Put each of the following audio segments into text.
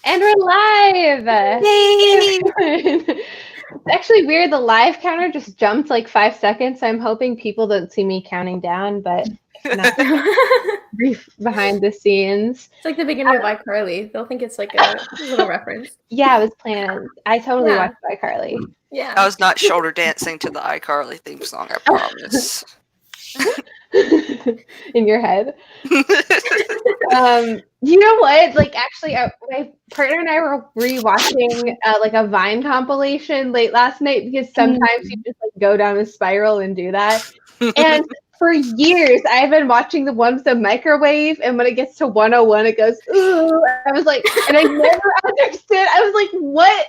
And we're live! Yay! It's actually weird. The live counter just jumped like 5 seconds. So I'm hoping people don't see me counting down, but not brief behind the scenes. It's like the beginning of iCarly. They'll think it's like a little reference. Yeah, it was planned. I totally watched iCarly. Yeah. I was not shoulder dancing to the iCarly theme song, I promise. In your head. You know what? Like, actually, my partner and I were rewatching like a Vine compilation late last night because sometimes you just like go down a spiral and do that. And for years, I've been watching the one with the microwave, and when it gets to 101, it goes, ooh. I was like, and I never understood. I was like, what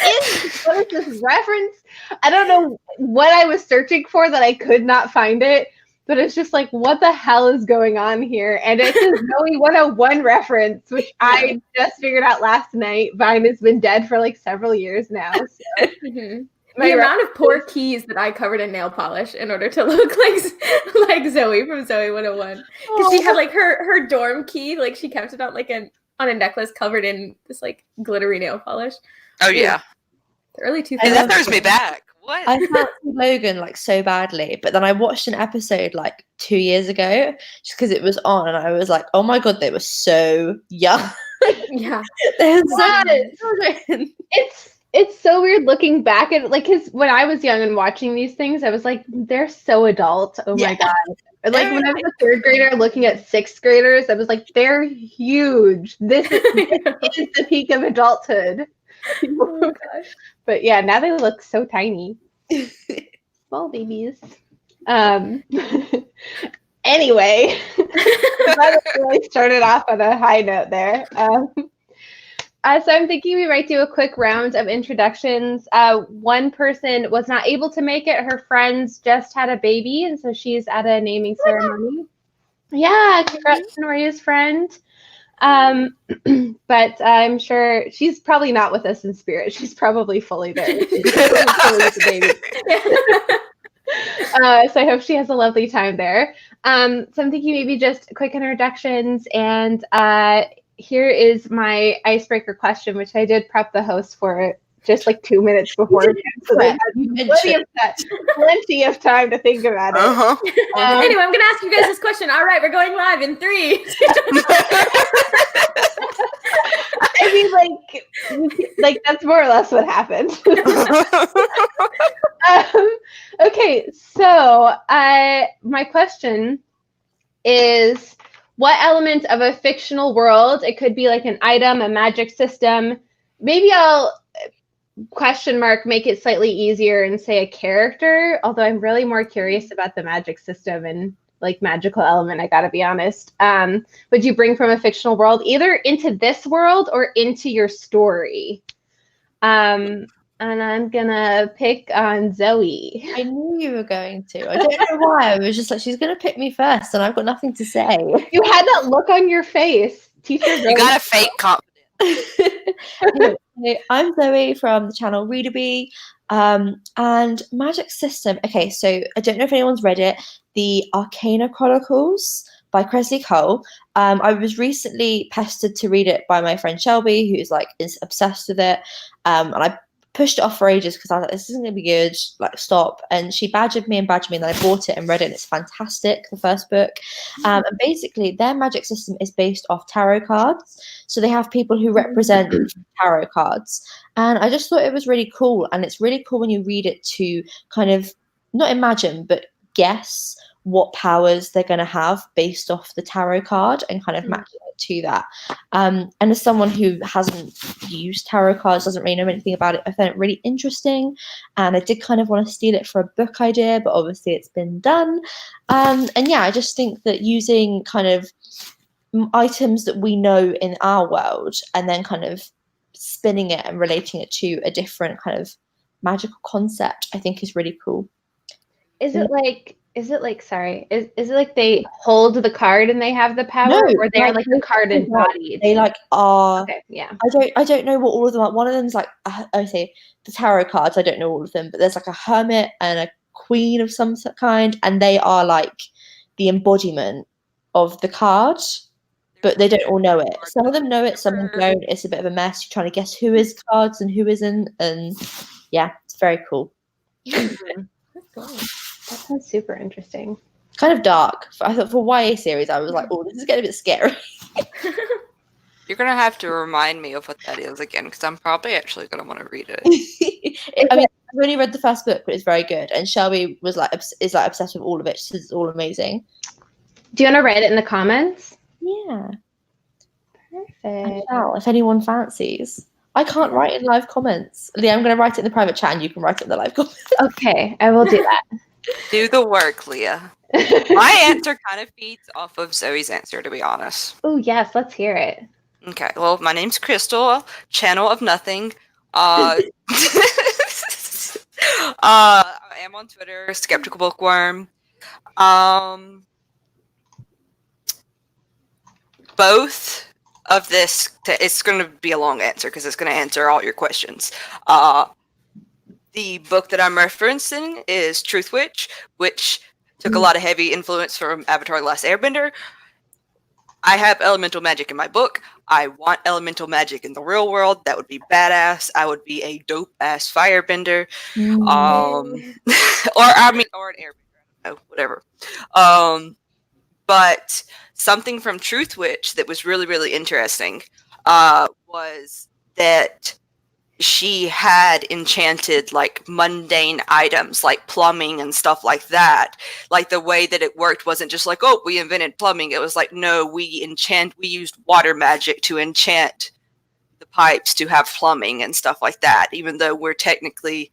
is this reference? I don't know what I was searching for that I could not find it. But it's just like, what the hell is going on here? And it's a Zoe 101 reference, which I just figured out last night. Vine has been dead for like several years now. So. The amount of poor keys that I covered in nail polish in order to look like Zoe from Zoe 101. Because she had like her dorm key, like she kept it on like on a necklace covered in this like glittery nail polish. Oh yeah. The early 2000s. And that throws me back. What? I felt Logan like so badly, but then I watched an episode like 2 years ago just because it was on, and I was like, "Oh my god, they were so young." Yeah, it's so weird looking back at like because when I was young and watching these things, I was like, "They're so adult." Oh my god! And like when I was a third grader looking at sixth graders, I was like, "They're huge. This is the peak of adulthood." Oh my gosh. But yeah, now they look so tiny. Small babies. Anyway, that really started off on a high note there. So I'm thinking we might do a quick round of introductorians. One person was not able to make it. Her friends just had a baby, and so she's at a naming ceremony. Yeah, congrats to Maria's friend. But I'm sure she's probably not with us in spirit. She's probably fully there. She's fully with the baby. So I hope she has a lovely time there. So I'm thinking maybe just quick introductions, and here is my icebreaker question, which I did prep the host for just like 2 minutes before. So they had plenty of time to think about it. Anyway, I'm gonna ask you guys this question. All right, we're going live in 3. I mean, like that's more or less what happened. Okay, so my question is, what element of a fictional world, it could be like an item, a magic system, maybe I'll make it slightly easier and say a character, although I'm really more curious about the magic system and like magical element, I gotta be honest. Would you bring from a fictional world either into this world or into your story? And I'm gonna pick on Zoe. I knew you were going to. I don't know why. I was just like, she's gonna pick me first, and I've got nothing to say. You had that look on your face. Teacher, you got a fake confidence. I'm Zoe from the channel Readerbee, and magic system. Okay, so I don't know if anyone's read it, the Arcana Chronicles by Cresley Cole. I was recently pestered to read it by my friend Shelby, who's like is obsessed with it, and I pushed it off for ages because I was like, this isn't gonna be good, like stop. And she badgered me, and then I bought it and read it, and it's fantastic, the first book. And basically their magic system is based off tarot cards. So they have people who represent tarot cards. And I just thought it was really cool. And it's really cool when you read it to kind of not imagine, but guess what powers they're going to have based off the tarot card and kind of match it to that. And as someone who hasn't used tarot cards, doesn't really know anything about it, I found it really interesting. And I did kind of want to steal it for a book idea, but obviously it's been done. And yeah, I just think that using kind of items that we know in our world and then kind of spinning it and relating it to a different kind of magical concept, I think is really cool. Is it like they hold the card and they have the power, or they're like the card embodied? They like are. Okay, yeah. I don't know what all of them are. One of them's like I say the tarot cards. I don't know all of them, but there's like a hermit and a queen of some kind, and they are like the embodiment of the card. but they don't all know it. Some of them know it, some of them don't. It's a bit of a mess. You're trying to guess who is cards and who isn't, and yeah, it's very cool. That's cool. That sounds super interesting. Kind of dark. I thought for YA series, I was like, oh, this is getting a bit scary. You're gonna have to remind me of what that is again, because I'm probably actually gonna want to read it. I mean, I've only read the first book, but it's very good. And Shelby was like is like obsessed with all of it. She says it's all amazing. Do you want to write it in the comments? Yeah. Perfect. If anyone fancies. I can't write in live comments. Leah, I'm going to write it in the private chat and you can write it in the live comments. Okay, I will do that. Do the work, Leah. My answer kind of feeds off of Zoe's answer, to be honest. Oh, yes, let's hear it. Okay, well, my name's Crystal, Channel of Nothing. I am on Twitter, Skeptical Bookworm. Both of this, it's going to be a long answer because it's going to answer all your questions. The book that I'm referencing is Truth Witch, which took a lot of heavy influence from Avatar: The Last Airbender. I have elemental magic in my book. I want elemental magic in the real world. That would be badass. I would be a dope-ass firebender. Or an airbender. I don't know, whatever. But something from Truth Witch that was really, really interesting was that she had enchanted like mundane items like plumbing and stuff like that. Like the way that it worked wasn't just like, oh, we invented plumbing. It was like, no, we used water magic to enchant the pipes to have plumbing and stuff like that, even though we're technically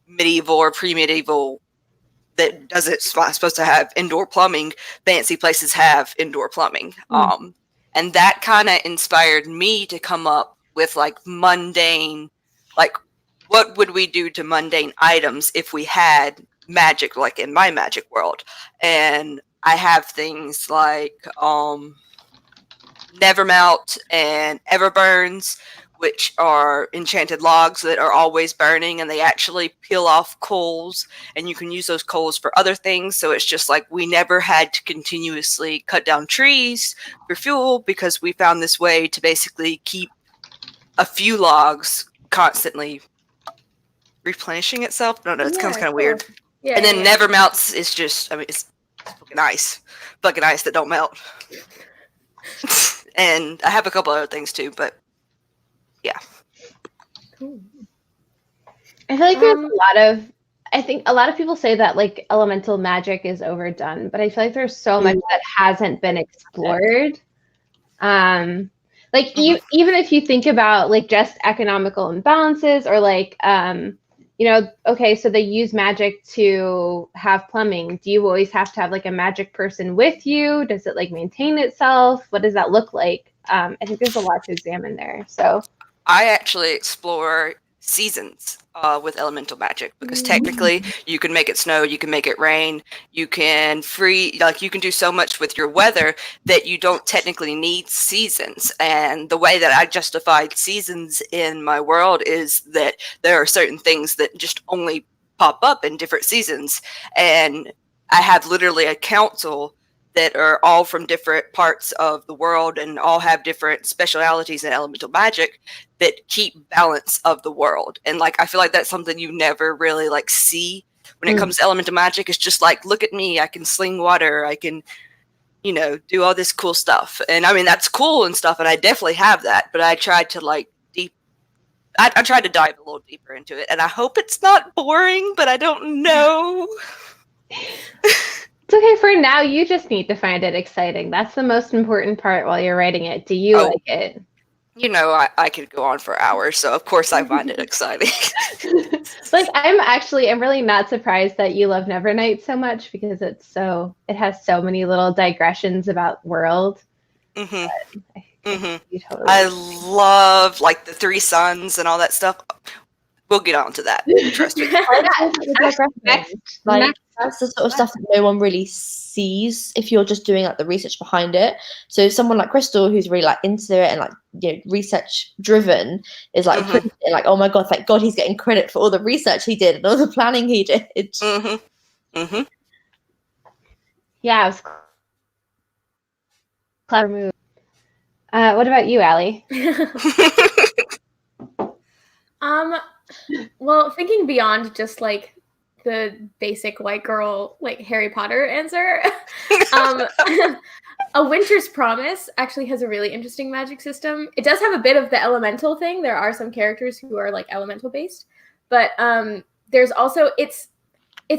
medieval or pre-medieval that doesn't supposed to have indoor plumbing. Fancy places have indoor plumbing. And that kind of inspired me to come up with like mundane, like what would we do to mundane items if we had magic, like in my magic world. And I have things like Nevermelt and Everburns, which are enchanted logs that are always burning, and they actually peel off coals, and you can use those coals for other things. So it's just like we never had to continuously cut down trees for fuel because we found this way to basically keep a few logs constantly replenishing itself. I don't know, it sounds kind of weird. Yeah, and then Nevermelts is just, I mean, it's fucking ice that don't melt. And I have a couple other things too, but yeah. Cool. I feel like there's I think a lot of people say that like elemental magic is overdone, but I feel like there's so much that hasn't been explored. Like even if you think about like just economical imbalances or like, okay, so they use magic to have plumbing. Do you always have to have like a magic person with you? Does it like maintain itself? What does that look like? I think there's a lot to examine there. So I actually explore seasons with elemental magic because technically you can make it snow, you can make it rain, you can you can do so much with your weather that you don't technically need seasons. And the way that I justified seasons in my world is that there are certain things that just only pop up in different seasons. And I have literally a council that are all from different parts of the world and all have different specialities in elemental magic that keep balance of the world. And like, I feel like that's something you never really like see when it comes to elemental magic. It's just like, look at me, I can sling water, I can, do all this cool stuff. And I mean, that's cool and stuff. And I definitely have that, but I tried to like I tried to dive a little deeper into it, and I hope it's not boring, but I don't know. It's okay for now. You just need to find it exciting. That's the most important part while you're writing it. Do you like it? I could go on for hours, so of course I find it exciting. Like I'm really not surprised that you love Nevernight so much because it has so many little digressions about world. Mm-hmm. You totally I love like the three suns and all that stuff. We'll get on to that. Trust me. That's the sort of stuff that no one really sees if you're just doing like the research behind it. So someone like Crystal, who's really like into it and like research driven, is like like, oh my god, thank God he's getting credit for all the research he did and all the planning he did. Yeah, it was clever move. What about you, Allie? Well, thinking beyond just like the basic white girl like Harry Potter answer, A Winter's Promise actually has a really interesting magic system. It does have a bit of the elemental thing. There are some characters who are like elemental based, but there's also it's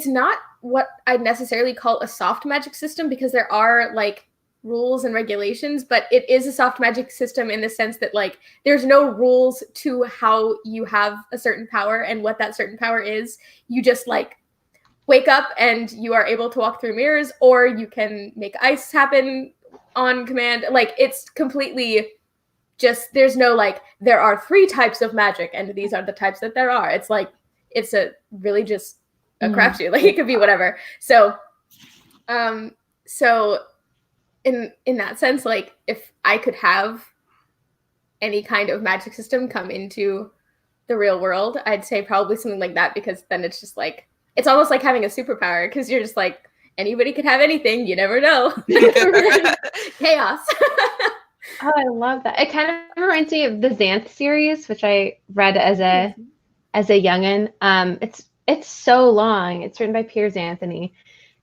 not what I'd necessarily call a soft magic system because there are like rules and regulations, but it is a soft magic system in the sense that like there's no rules to how you have a certain power and what that certain power is. You just like wake up and you are able to walk through mirrors, or you can make ice happen on command. Like it's completely just, there's no like there are 3 types of magic and these are the types that there are. It's like it's a really just a crapshoot. Like it could be whatever. So in that sense, like if I could have any kind of magic system come into the real world, I'd say probably something like that, because then it's just like it's almost like having a superpower, because you're just like anybody could have anything, you never know. Chaos. Oh, I love that. It kind of reminds me of the Xanth series, which I read as a youngin. It's so long. It's written by Piers Anthony.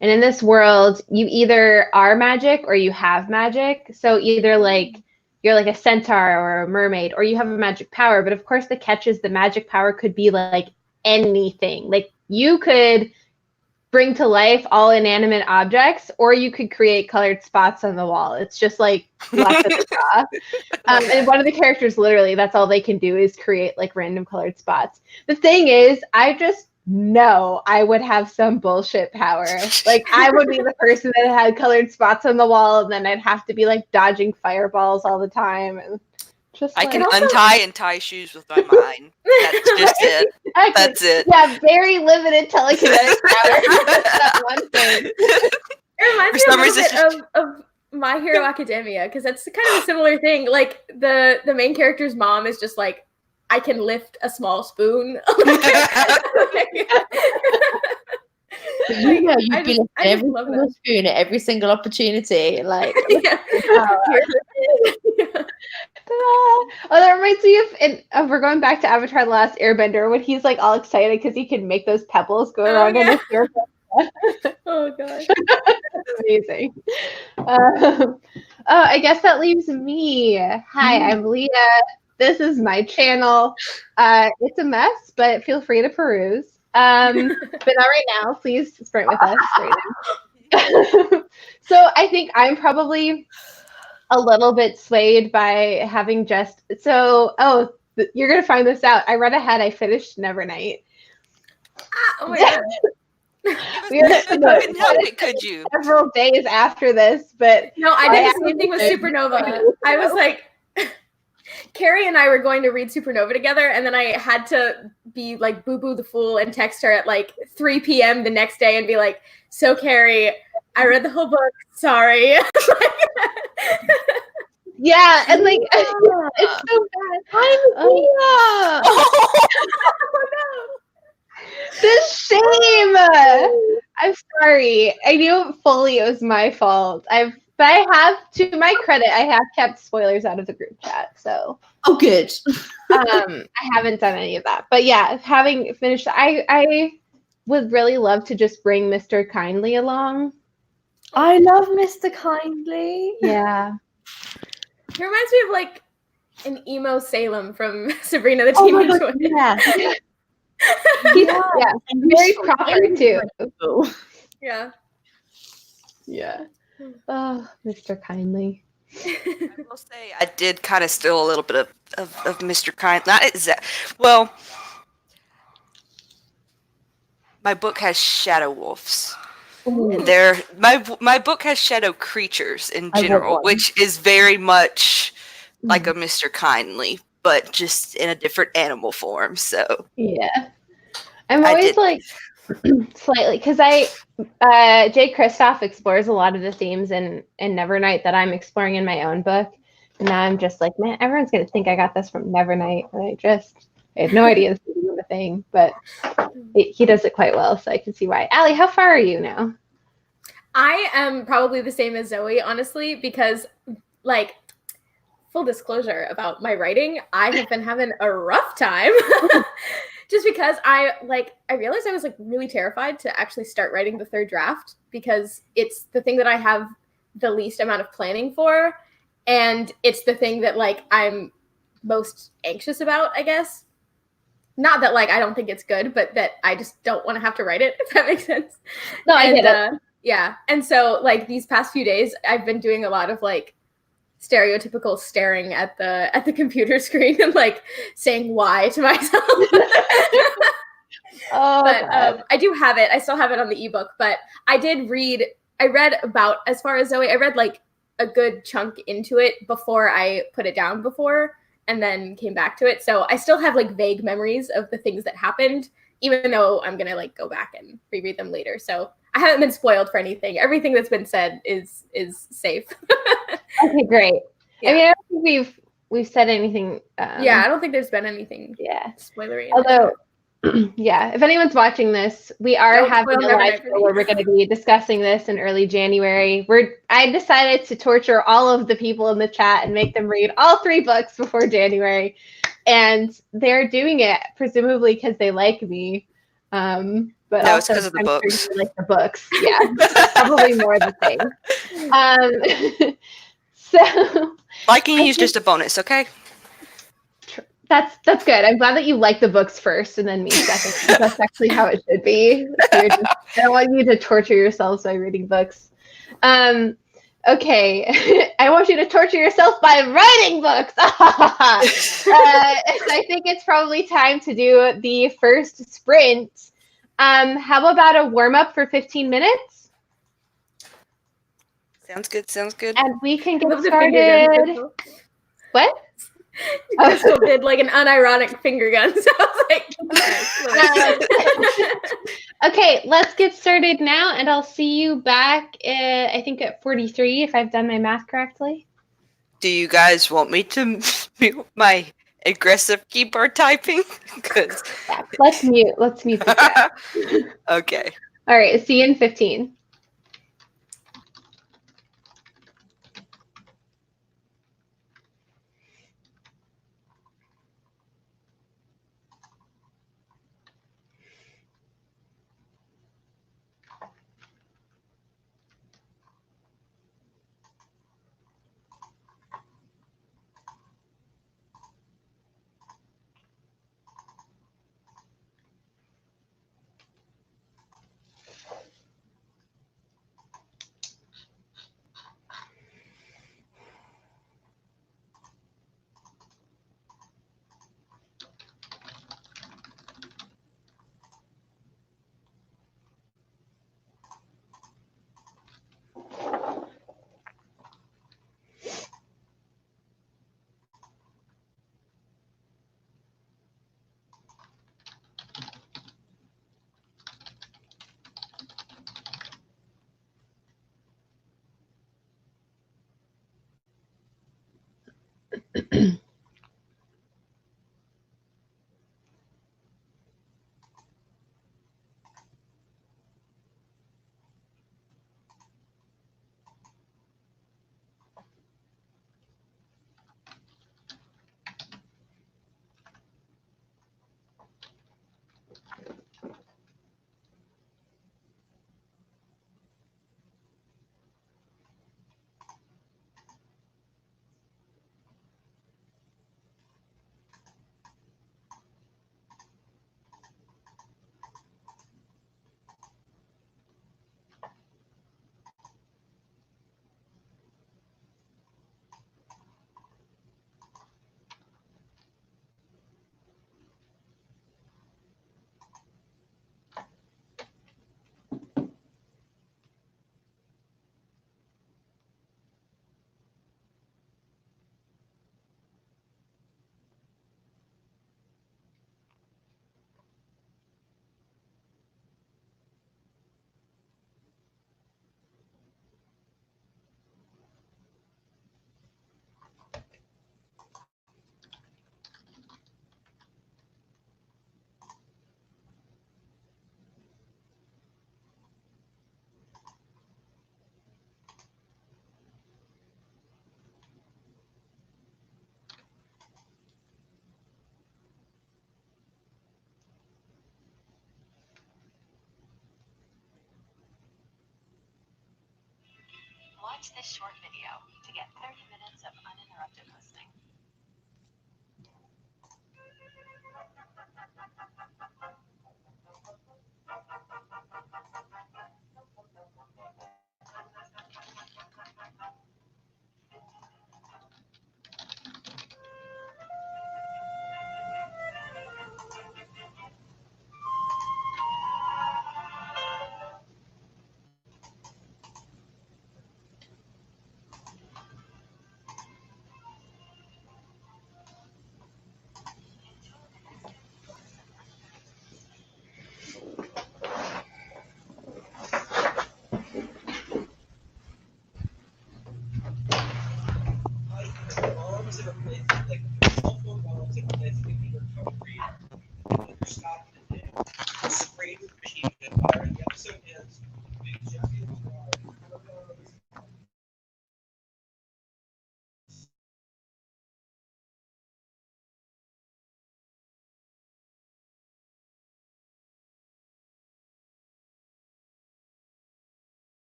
And in this world, you either are magic or you have magic. So either like you're like a centaur or a mermaid, or you have a magic power. But of course, the catch is the magic power could be like anything. Like you could bring to life all inanimate objects, or you could create colored spots on the wall. It's just like luck of the draw. And one of the characters, literally, that's all they can do is create like random colored spots. The thing is, I just know I would have some bullshit power. Like I would be the person that had colored spots on the wall, and then I'd have to be like dodging fireballs all the time. And just I can untie and tie shoes with my mind. That's just it. That's it. Yeah, very limited telekinetic power. That one thing. It reminds me a little bit of My Hero Academia, because that's kind of a similar thing. Like the main character's mom is just like, I can lift a small spoon. You'd be lifting every single spoon at every single opportunity. Like, Oh, that reminds me of we're going back to Avatar: The Last Airbender, when he's like all excited because he can make those pebbles go around in a circle. Oh gosh, amazing. I guess that leaves me. Hi, I'm Leah. This is my channel. It's a mess, but feel free to peruse. But not right now. Please sprint with us right now. So I think I'm probably a little bit swayed by having just you're gonna find this out. I read ahead. I finished Nevernight. Oh my god. We couldn't help it, could you? Several days after this, but no, I did the same thing with Supernova. I was like, Carrie and I were going to read Supernova together, and then I had to be like Boo Boo the Fool and text her at like 3 p.m. the next day and be like, so Carrie, I read the whole book. Sorry. Yeah, and like it's so bad. Oh no. This shame. I'm sorry. I knew fully it was my fault. But I have, to my credit, I have kept spoilers out of the group chat. So good. I haven't done any of that. But yeah, having finished, I would really love to just bring Mr. Kindly along. I love Mr. Kindly. Yeah. He reminds me of like an emo Salem from Sabrina the Teenage Witch. Yeah. Yeah. Very proper too. Yeah. Yeah. Oh, Mr. Kindly. I will say I did kind of steal a little bit of Mr. Kindly. Not exact. Well, my book has shadow wolves. And my book has shadow creatures in general, which is very much like a Mr. Kindly, but just in a different animal form. So yeah, I'm always like slightly, because Jay Kristoff explores a lot of the themes in Nevernight that I'm exploring in my own book, and now I'm just like, man, everyone's gonna think I got this from Nevernight, and I have no idea this is even a thing, but he does it quite well, so I can see why. Allie, how far are you now? I am probably the same as Zoe, honestly, because like full disclosure about my writing, I have been having a rough time. Just because I realized I was like really terrified to actually start writing the third draft because it's the thing that I have the least amount of planning for, and it's the thing that like I'm most anxious about, I guess. Not that like I don't think it's good, but that I just don't want to have to write it, if that makes sense. No, I get it. Yeah. And so like these past few days I've been doing a lot of like stereotypical staring at the computer screen and like saying why to myself. But I do have it. I still have it on the ebook, but I read about, as far as Zoe, I read like a good chunk into it before I put it down before and then came back to it. So I still have like vague memories of the things that happened, even though I'm going to like go back and reread them later. So I haven't been spoiled for anything. Everything that's been said is safe. Okay, great. Yeah. I mean, I don't think we've said anything. Yeah, I don't think there's been anything spoilery. Although, yeah, if anyone's watching this, we are having a live show where we're going to be discussing this in early January. I decided to torture all of the people in the chat and make them read all 3 books before January, and they're doing it presumably because they like me. But no, also it's because of the books. Sure like the books, yeah, probably more the thing. So liking you is just a bonus, okay? That's good. I'm glad that you like the books first and then me second. That's actually how it should be. I don't want you to torture yourselves by reading books. Okay, I want you to torture yourself by writing books. I think it's probably time to do the first sprint. How about a warm up for 15 minutes? Sounds good. And we can get started. What? Crystal did like an unironic finger gun, so I was like, okay, let's get started now, and I'll see you back I think at 43 if I've done my math correctly. Do you guys want me to mute my aggressive keyboard typing? Yeah, let's mute the chat. Okay. All right, see you in 15. Watch this short video to get 30 minutes of uninterrupted listening.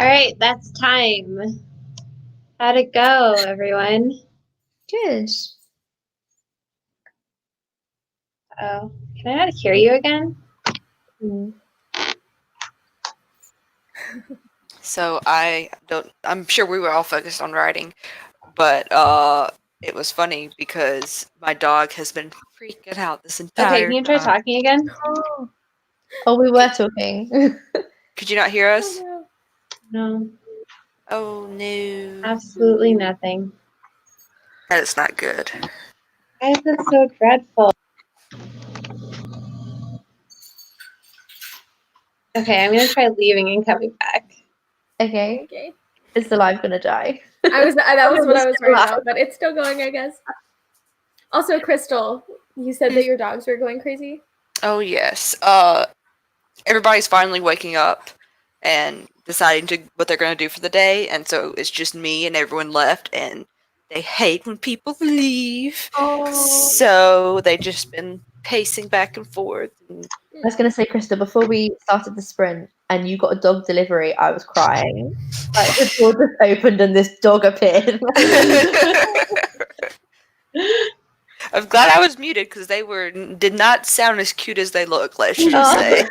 All right, that's time. How'd it go, everyone? Good. Oh, can I not hear you again? So I'm sure we were all focused on writing, but it was funny because my dog has been freaking out this Okay, entire can you try time. talking again? Oh, we were talking. Could you not hear us? No, Oh no. absolutely nothing. That is not good. Why is this so dreadful? Okay, I'm gonna try leaving and coming back. Okay. Okay. Is the live gonna die? That was what I was Still worried live. about, but it's still going, I guess. Also, Crystal, you said that your dogs were going crazy. Oh yes. Everybody's finally waking up and deciding what they're gonna do for the day, and so it's just me and everyone left, and they hate when people leave. So they just been pacing back and forth. And I was gonna say, Krista, before we started the sprint and you got a dog delivery, I was crying. Like the door just opened and this dog appeared. I'm glad I was muted because they did not sound as cute as they look. Let's just say.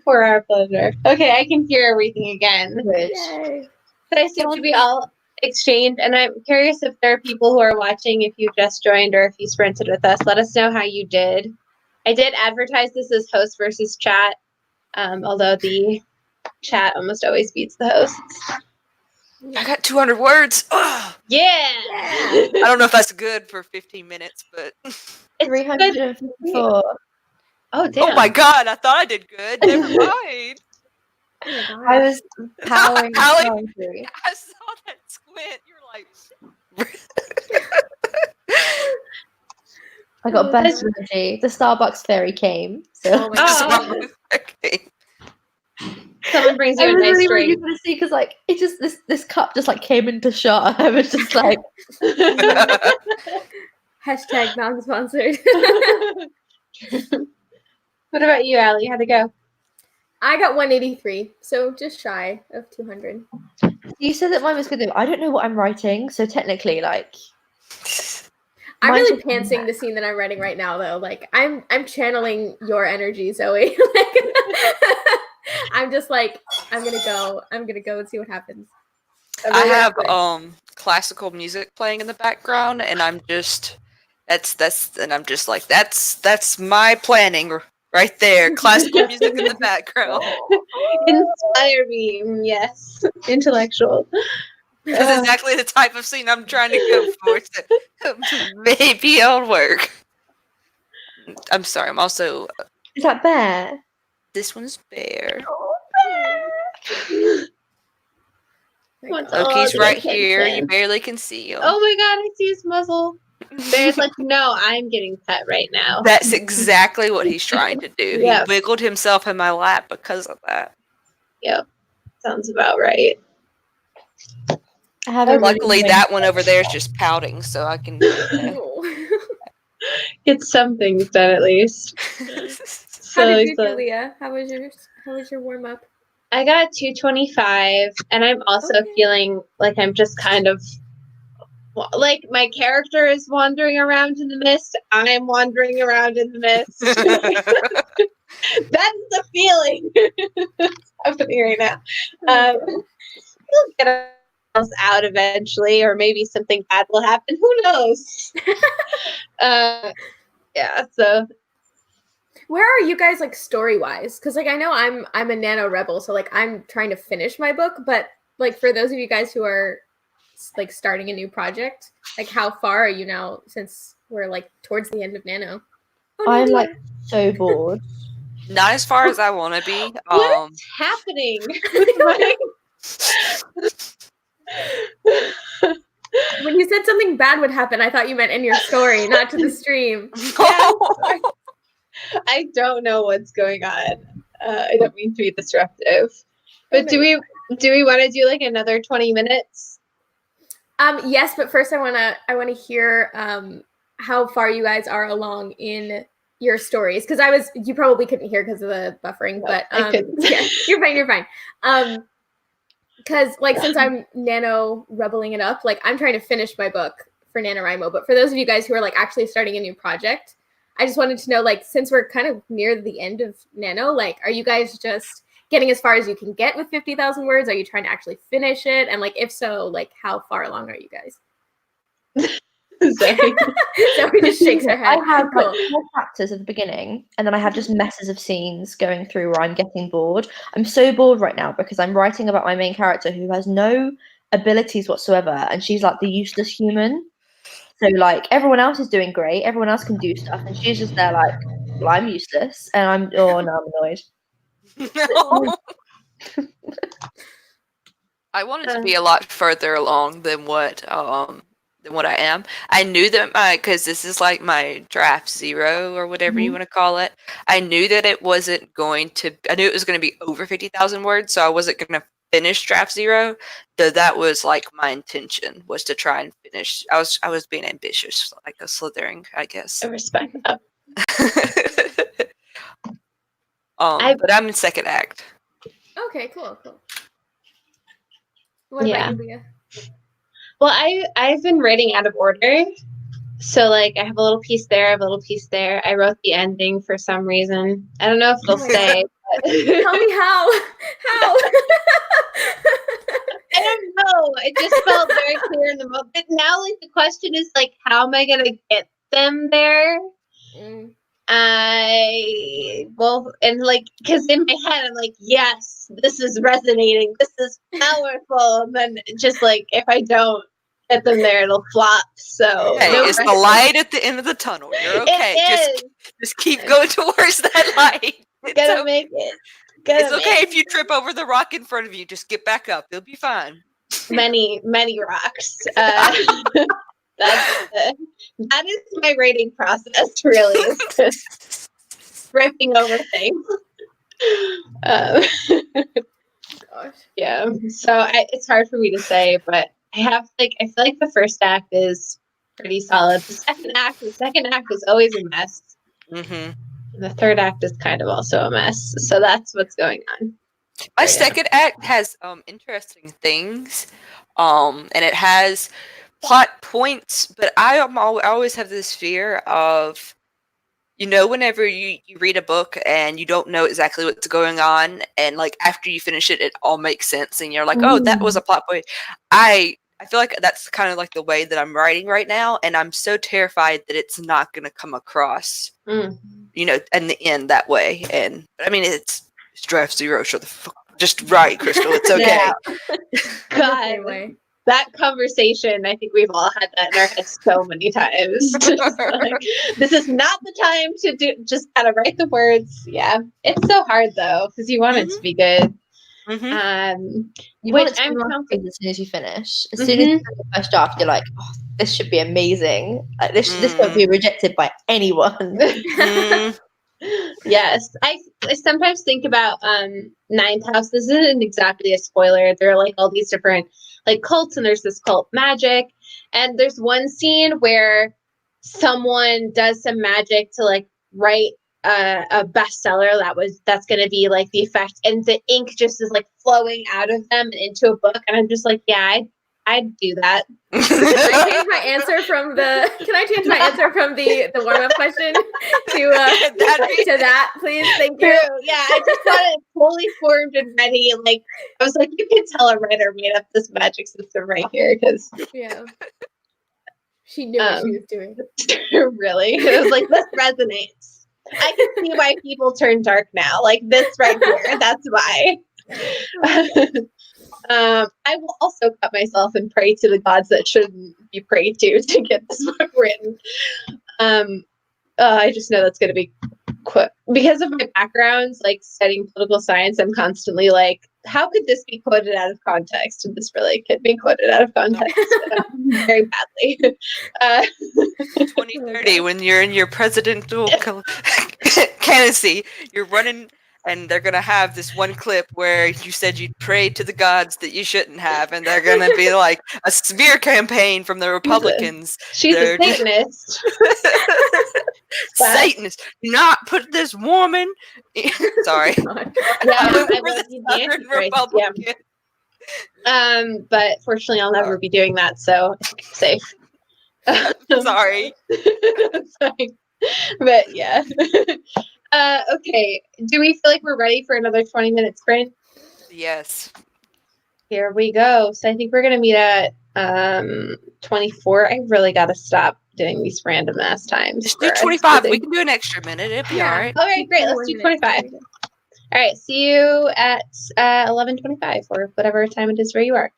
For our pleasure. Okay, I can hear everything again. Good. Yay. So I assume we all exchange, and I'm curious if there are people who are watching, if you just joined or if you sprinted with us. Let us know how you did. I did advertise this as host versus chat, although the chat almost always beats the hosts. I got 200 words. Ugh. Yeah! I don't know if that's good for 15 minutes, but... It's 354. Oh, damn. Oh my god, I thought I did good. Never mind. Oh my gosh. I was powering Allie, through. I saw that squint. You're like... I got best energy. The Starbucks fairy came. So Oh my gosh. Okay. Someone brings you I a was nice really drink. going to see because like it just this cup just like came into shot. I was just like, Hashtag non-sponsored. What about you, Allie? How'd it go? I got 183, so just shy of 200. you said that mine was good. I don't know what I'm writing, so technically, like, I'm mine's really just- pantsing the scene that I'm writing right now, though. Like, I'm channeling your energy, Zoe. Like, I'm just like, I'm gonna go and see what happens. I have classical music playing in the background, and I'm just that's my planning right there. Classical music in the background. Inspire me, yes. Intellectual. That's exactly the type of scene I'm trying to go for. So maybe it'll work. I'm sorry. I'm also. Is that Bear? This one's Bear. What's Loki's all right the here. You attention? barely can see him. Oh my god, I see his muzzle. Bear's like, no, I'm getting pet right now. That's exactly what he's trying to do. Yep. He wiggled himself in my lap because of that. Yep. Sounds about right. I have a Luckily, that one over there is just pouting, so I can. Get some things done at least. How did you do, Leah? How was your warm up? I got 225, and I'm also feeling like I'm just kind of like my character is wandering around in the mist. I'm wandering around in the mist. That's the feeling that's happening right now. We'll get ourselves out eventually, or maybe something bad will happen. Who knows? Yeah. So, where are you guys like story wise? Because like I know I'm a Nano rebel, so like I'm trying to finish my book, but like for those of you guys who are like starting a new project, like how far are you now since we're like towards the end of Nano? I'm like so bored. Not as far as I want to be. what's happening? When you said something bad would happen, I thought you meant in your story, not to the stream. I don't know what's going on. I don't mean to be disruptive, but do we want to do like another 20 minutes? Yes, but first I want to hear how far you guys are along in your stories, because you probably couldn't hear because of the buffering, but I couldn't. yeah, you're fine. because like since I'm nano rebelling it up, like I'm trying to finish my book for NaNoWriMo. But for those of you guys who are like actually starting a new project, I just wanted to know, like, since we're kind of near the end of Nano, like, are you guys just getting as far as you can get with 50,000 words? Are you trying to actually finish it? And like, if so, like, how far along are you guys? Zoe. Zoe just shakes her head. I have Cool. like 4 chapters at the beginning, and then I have just messes of scenes going through where I'm getting bored. I'm so bored right now because I'm writing about my main character who has no abilities whatsoever, and she's like the useless human. So like everyone else is doing great, everyone else can do stuff, and she's just there like, well, I'm useless, and I'm annoyed. I wanted to be a lot further along than what I am. I knew that because this is like my draft 0 or whatever you want to call it. I knew that it wasn't going to. I knew it was going to be over 50,000 words, so I wasn't going to finish draft 0. So that was like my intention, was to try and finish. I was being ambitious, like a slithering, I guess. I respect that. But I'm in second act. Okay, cool. What about you, Leah? Well, I've been writing out of order. So like I have a little piece there, I have a little piece there. I wrote the ending for some reason. I don't know if it'll stay. But Tell me how. How? I don't know. It just felt very clear in the moment. But now like the question is like, how am I gonna get them there? And like, because in my head I'm like, yes, this is resonating, this is powerful, and then just like if I don't get them there, it'll flop. So hey, it's the light at the end of the tunnel. You're okay. Just keep going towards that light. Gotta make it. It's okay if you trip over the rock in front of you. Just get back up. You'll be fine. Many rocks. That is my rating process, really. It's just ripping over things. Gosh. Yeah. So it's hard for me to say, but I feel like the first act is pretty solid. The second act is always a mess. Mm-hmm. And the third act is kind of also a mess. So that's what's going on. My second act has interesting things, and it has plot points, but I always have this fear of, whenever you read a book and you don't know exactly what's going on, and like after you finish it, it all makes sense, and you're like, oh, that was a plot point. I feel like that's kind of like the way that I'm writing right now, and I'm so terrified that it's not going to come across, in the end that way. And I mean, it's draft 0, so just right, Crystal. It's okay. God. That conversation, I think we've all had that in our heads so many times. This is not the time to just kind of write the words. Yeah. It's so hard though, because you want it to be good. You want it to be as soon as you finish. As soon as you finish the first draft, you're like, oh, this should be amazing. Like, this won't be rejected by anyone. Yes. I sometimes think about Ninth House. This isn't exactly a spoiler. There are like all these different like cults, and there's this cult magic, and there's one scene where someone does some magic to like write a bestseller that's going to be like the effect, and the ink just is like flowing out of them into a book, and I'm just like, yeah, I'd do that. Can I change my answer from the warm-up question to that, please? Thank you. Yeah, I just got it fully formed and ready. Like I was like, you can tell a writer made up this magic system right here, because she knew what she was doing. Really, it was like, this resonates. I can see why people turn dark now. Like this right here. That's why. I will also cut myself and pray to the gods that shouldn't be prayed to get this book written. I just know that's going to be quick. Because of my backgrounds, like studying political science, I'm constantly like, how could this be quoted out of context? And this really could be quoted out of context very badly. 2030, when you're in your presidential candidacy, you're running, and they're going to have this one clip where you said you prayed to the gods that you shouldn't have, and they're going to be like a smear campaign from the Republicans. She's a Satanist. Satanist. Not put this woman. Sorry. Yeah, I love you, Republican. But fortunately, I'll never be doing that, so I think I'm safe. Sorry. That's fine. But yeah. Okay. Do we feel like we're ready for another 20-minute sprint? Yes. Here we go. So I think we're gonna meet at 24. I really gotta stop doing these random ass times. Just for do us 25. today. We can do an extra minute. It'd be all right. Okay, great. Let's do 25. All right. See you at 11:25 or whatever time it is where you are.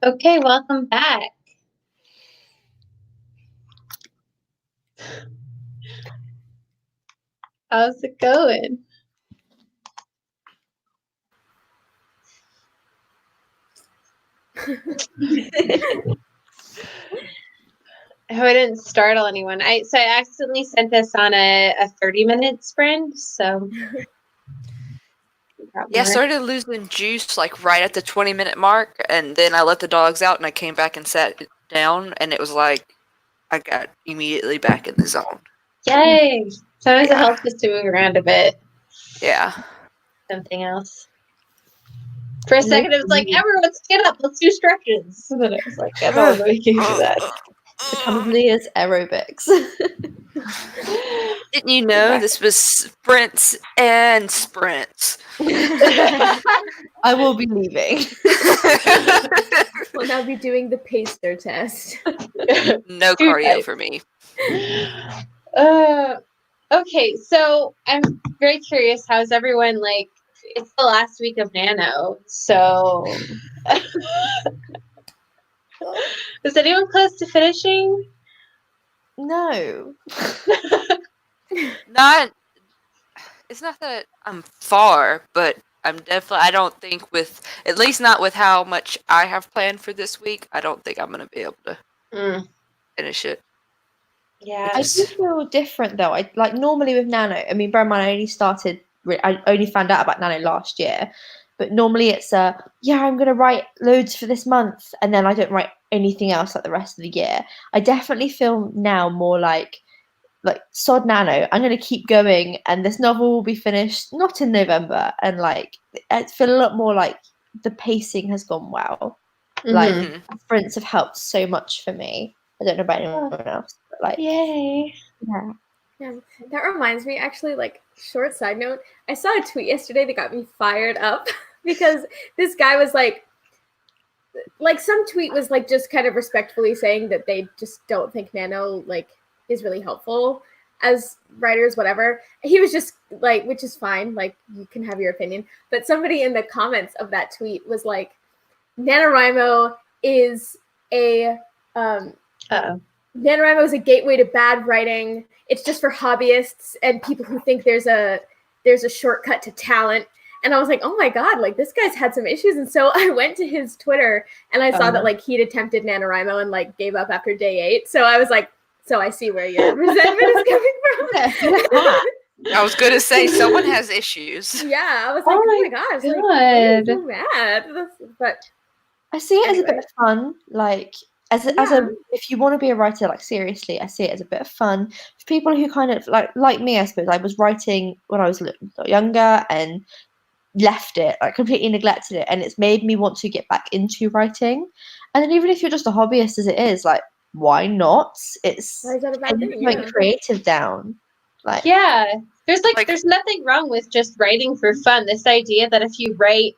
Okay, welcome back. How's it going? I hope I didn't startle anyone. I accidentally sent us on a 30-minute sprint, so Yeah, I started losing juice like right at the 20-minute mark, and then I let the dogs out, and I came back and sat down, and it was like I got immediately back in the zone. Yay! Sometimes it Yeah. helps just to move around a bit. Yeah. Something else. For a second, it was like, everyone, let's get up, let's do stretches. And then it was like, I don't know if you can do that. Accompanied as aerobics. Didn't you know this was sprints and sprints? I will be leaving. We'll now be doing the pacer test. No cardio for me. Okay, so I'm very curious. How's everyone like? It's the last week of NaNo, so is anyone close to finishing? No. It's not that I'm far, but I don't think at least not with how much I have planned for this week, I don't think I'm going to be able to finish it. Yeah. I do feel different though. I like normally with NaNo. I mean, bear in mind, I only found out about NaNo last year, but normally it's I'm going to write loads for this month, and then I don't write anything else like the rest of the year. I definitely feel now more like sod NaNo. I'm going to keep going, and this novel will be finished not in November, and like I feel a lot more like the pacing has gone well. Like sprints have helped so much for me. I don't know about anyone else, but like, yay. Yeah, that reminds me, actually, like, short side note, I saw a tweet yesterday that got me fired up because this guy was like some tweet was like just kind of respectfully saying that they just don't think NaNo like is really helpful as writers, whatever. He was just like, which is fine, like you can have your opinion, but somebody in the comments of that tweet was like, NaNoWriMo is a NaNoWriMo is a gateway to bad writing. It's just for hobbyists and people who think there's a shortcut to talent. And I was like, oh my God, like this guy's had some issues. And so I went to his Twitter and I saw that like he'd attempted NaNoWriMo and like gave up after day 8. So I was like, so I see where your resentment is coming from. I was going to say someone has issues. Yeah, I was like, oh my gosh, like, I'm so mad. But I see it as a bit of fun, like as a if you want to be a writer, like seriously, I see it as a bit of fun for people who kind of like me. I suppose I was writing when I was a little younger and left it, like completely neglected it, and it's made me want to get back into writing. And then even if you're just a hobbyist as it is, like why not? It's creative down. Like there's nothing wrong with just writing for fun. This idea that if you write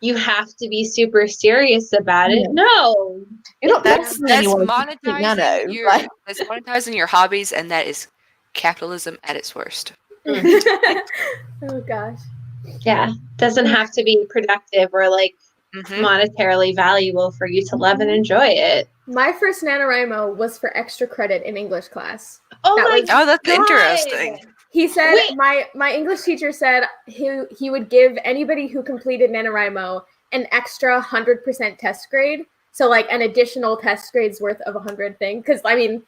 you have to be super serious about it. No. You're not that's monetizing that's monetizing your hobbies, and that is capitalism at its worst. Oh gosh. Yeah. Doesn't have to be productive or like monetarily valuable for you to love and enjoy it. My first NaNoWriMo was for extra credit in English class. Oh, that's interesting. He said my English teacher said he would give anybody who completed NaNoWriMo an extra 100% test grade. So like an additional test grades worth of 100 thing. Because I mean,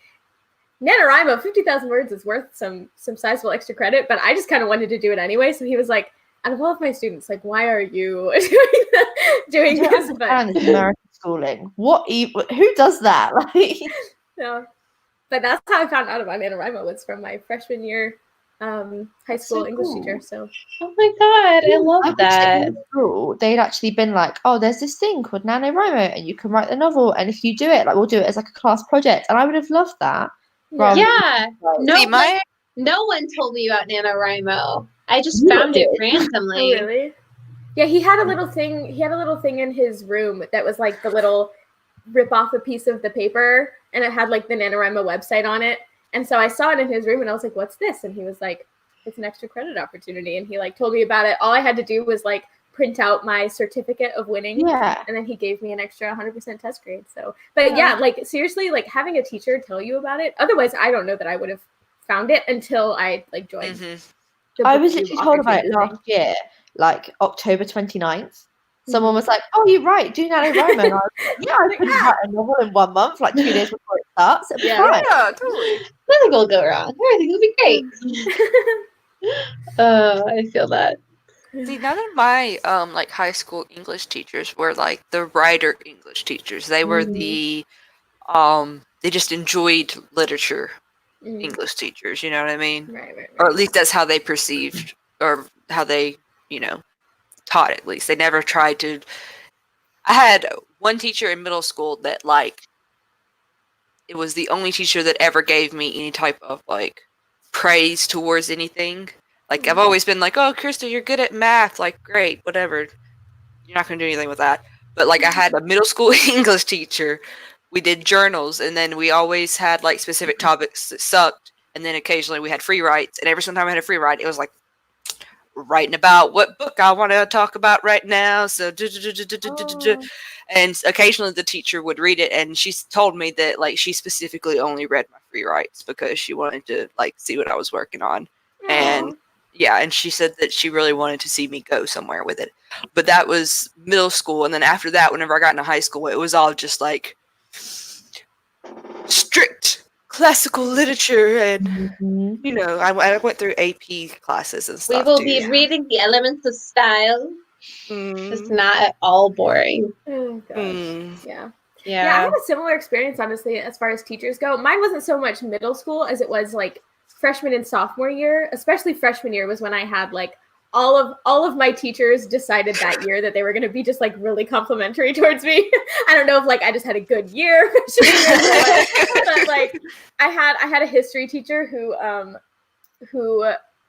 NaNoWriMo, 50,000 words is worth some sizable extra credit, but I just kind of wanted to do it anyway. So he was like, out of all of my students, like, why are you doing this? But American schooling. Who does that? Like, no. But that's how I found out about NaNoWriMo, was from my freshman year high school English teacher. So oh my God, I love that. In school, they'd actually been like, oh, there's this thing called NaNoWriMo and you can write the novel, and if you do it, like we'll do it as like a class project. And I would have loved that. No one told me about NaNoWriMo. I just found it randomly. Oh, really? Yeah, he had a little thing. He had a little thing in his room that was like the little rip off a piece of the paper, and it had like the NaNoWriMo website on it. And so I saw it in his room, and I was like, "What's this?" And he was like, "It's an extra credit opportunity." And he like told me about it. All I had to do was like print out my certificate of winning. Yeah. And then he gave me an extra 100% test grade. So, but yeah, like seriously, like having a teacher tell you about it. Otherwise, I don't know that I would have found it until I like joined. Mm-hmm. I was literally told about it last year, like October 29th. Someone was like, "Oh, you're right, do NaNoWriMo." And I was like, "Yeah, I couldn't write a novel in 1 month, like 2 days before it starts. It'll be fine. Yeah, totally. Nothing will go wrong. Everything will be great. I feel that. See, none of my like high school English teachers were like the writer English teachers. They were the they just enjoyed literature English teachers, you know what I mean? Right. Or at least that's how they perceived or how they, you know, taught at least. They never tried to. I had one teacher in middle school that like it was the only teacher that ever gave me any type of like praise towards anything. Like I've always been like, "Oh, Krista, you're good at math. Like, great, whatever. You're not going to do anything with that." But like I had a middle school English teacher. We did journals, and then we always had like specific topics that sucked, and then occasionally we had free writes. And every time I had a free write, it was like writing about what book I want to talk about right now. So, and occasionally the teacher would read it, and she told me that like she specifically only read my free writes because she wanted to like see what I was working on, and yeah, and she said that she really wanted to see me go somewhere with it. But that was middle school, and then after that, whenever I got into high school, it was all just like strict classical literature, and you know, I went through AP classes and stuff. We will be reading the elements of style. It's not at all boring. Oh gosh. Yeah, I Yeah. had a similar experience, honestly, as far as teachers go. Mine wasn't so much middle school as it was like freshman and sophomore year. Especially freshman year was when I had like all of my teachers decided that year that they were going to be just like really complimentary towards me. I don't know if like I just had a good year, but like I had a history teacher who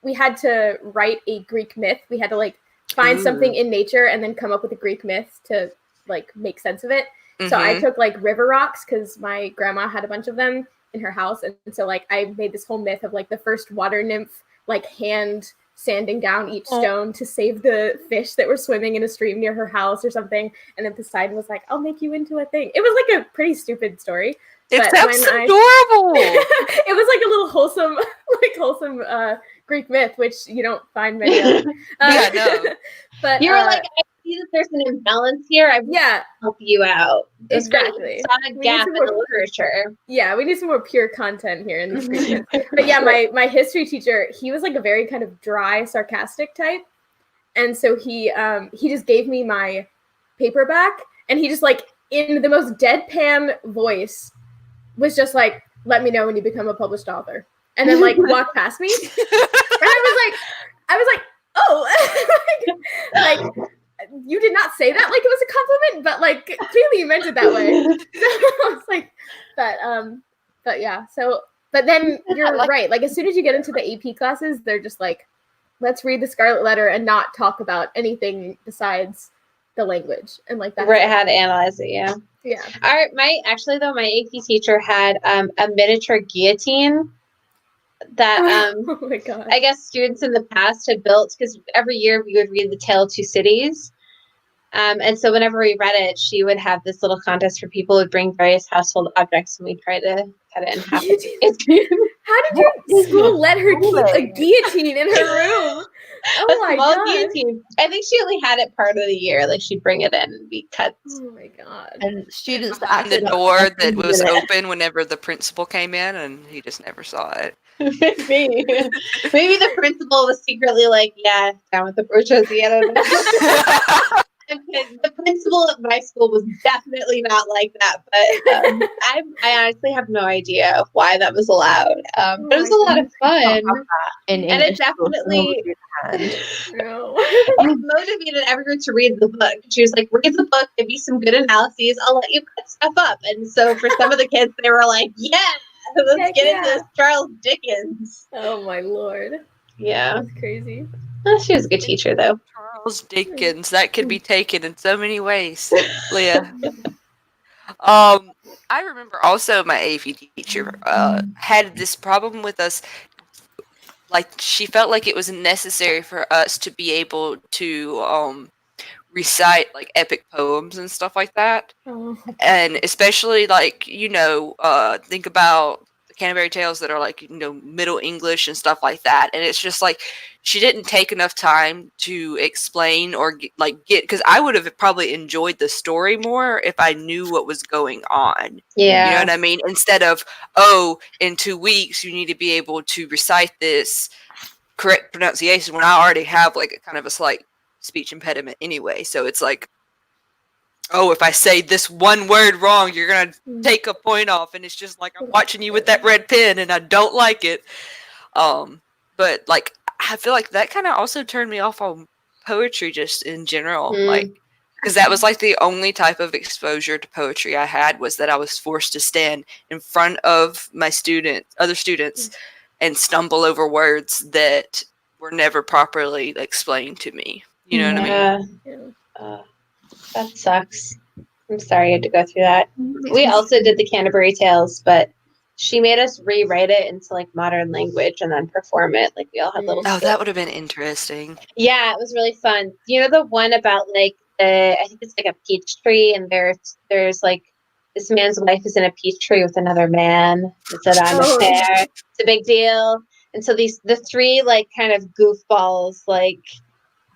we had to write a Greek myth. We had to like find something in nature and then come up with a Greek myth to like make sense of it. So I took like river rocks because my grandma had a bunch of them in her house, and so like I made this whole myth of like the first water nymph like hand sanding down each stone to save the fish that were swimming in a stream near her house or something. And then Poseidon was like, "I'll make you into a thing." It was like a pretty stupid story. It sounds adorable. It was like a little wholesome Greek myth, which you don't find many of. Yeah, no. But you were like, I see that there's an imbalance here. I will help you out. Exactly. Saw a gap in the literature. Yeah, we need some more pure content here in this Greek myth. But yeah, my history teacher, he was like a very kind of dry, sarcastic type. And so he just gave me my paper back, and he just like in the most deadpan voice was just like, "Let me know when you become a published author," and then like walked past me. And I was like, "Oh," like you did not say that like it was a compliment, but like clearly you meant it that way. So I was like, but yeah. So, but then you're right. Like as soon as you get into the AP classes, they're just like, let's read the Scarlet Letter and not talk about anything besides the language, and like that's how to analyze it. Yeah. My AP teacher had a miniature guillotine that oh my god, I guess students in the past had built, because every year we would read The Tale of Two Cities. And so whenever we read it, she would have this little contest where people would bring various household objects, and we'd try to cut it in half. How did your school let her keep a guillotine in her room? Oh my god! Guillotine. I think she only had it part of the year. Like she'd bring it in and be cut. Oh my god! And students behind the door that was open whenever the principal came in, and he just never saw it. Maybe the principal was secretly like, "Yeah, down with the bourgeoisie." I don't know. The principal at my school was definitely not like that, but I honestly have no idea why that was allowed. But it was a lot of fun, and it definitely motivated everyone to read the book. She was like, "Read the book, give me some good analyses. I'll let you cut stuff up." And so for some of the kids, they were like, "Yeah, let's get into this Charles Dickens." Oh my lord! Yeah, that's crazy. Well, she was a good teacher, though. Charles Dickens, that could be taken in so many ways, Leah. I remember also my AP teacher had this problem with us. Like she felt like it was necessary for us to be able to recite like epic poems and stuff like that. Oh. And especially like, think about the Canterbury Tales that are like, Middle English and stuff like that. And it's just like she didn't take enough time to explain or get, because I would have probably enjoyed the story more if I knew what was going on. Yeah. You know what I mean? Instead of, in 2 weeks you need to be able to recite this correct pronunciation when I already have like a kind of a slight speech impediment anyway. So it's like, if I say this one word wrong, you're gonna take a point off, and it's just like I'm watching you with that red pen, and I don't like it. But like I feel like that kind of also turned me off on poetry just in general, like because that was like the only type of exposure to poetry I had, was that I was forced to stand in front of my other students, and stumble over words that were never properly explained to me. You know what I mean? That sucks. I'm sorry you had to go through that. We also did the Canterbury Tales, but she made us rewrite it into like modern language and then perform it. Like we all had little. Oh, that would have been interesting. Yeah, it was really fun. You know the one about like I think it's like a peach tree, and there's like this man's wife is in a peach tree with another man. It said I'm a pair. It's a big deal. And so the three like kind of goofballs, like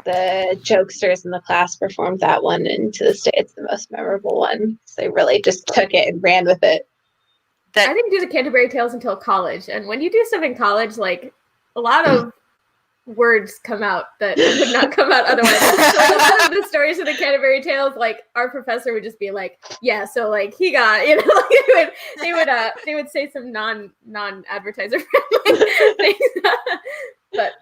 the jokesters in the class, performed that one, and to this day it's the most memorable one. So they really just took it and ran with it. I didn't do the Canterbury Tales until college, and when you do stuff in college, like a lot of words come out that would not come out otherwise. Like a lot of the stories of the Canterbury Tales, like our professor would just be like, "Yeah, so like he got," like they would say some non-advertiser friendly things, but.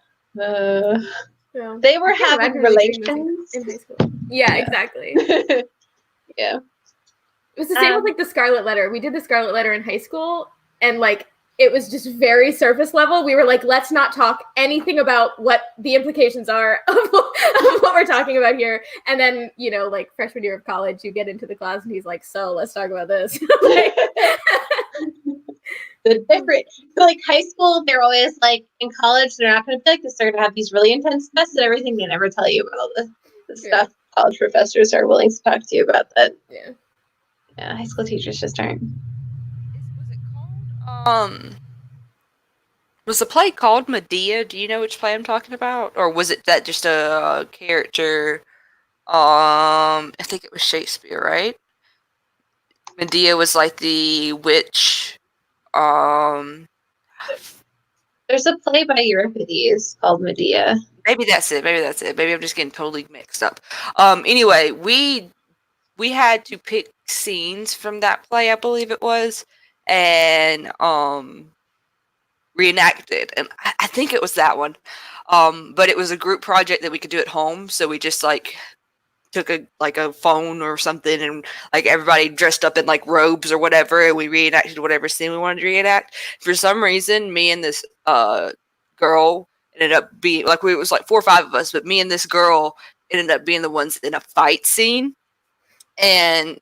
So, they were having relations in high school. Yeah, exactly. Yeah. It was the same with like the Scarlet Letter. We did the Scarlet Letter in high school, and like it was just very surface level. We were like, let's not talk anything about what the implications are of what we're talking about here. And then, like freshman year of college, you get into the class and he's like, so let's talk about this. Like, the different, like high school, they're always like, in college, they're not going to be like this. They're going to have these really intense tests and everything. They never tell you about all the stuff college professors are willing to talk to you about that. Yeah. Yeah, high school teachers just aren't. Was it called, was the play called Medea? Do you know which play I'm talking about? Or was it that just a character? I think it was Shakespeare, right? Medea was like the witch. There's a play by Euripides called Medea. Maybe that's it. Maybe I'm just getting totally mixed up. Anyway, we had to pick scenes from that play, I believe it was, and reenact it. And I think it was that one. But it was a group project that we could do at home, so we just like took a phone or something, and like everybody dressed up in like robes or whatever, and we reenacted whatever scene we wanted to reenact. For some reason, me and this girl ended up being like, it was like 4 or 5 of us, but me and this girl ended up being the ones in a fight scene. And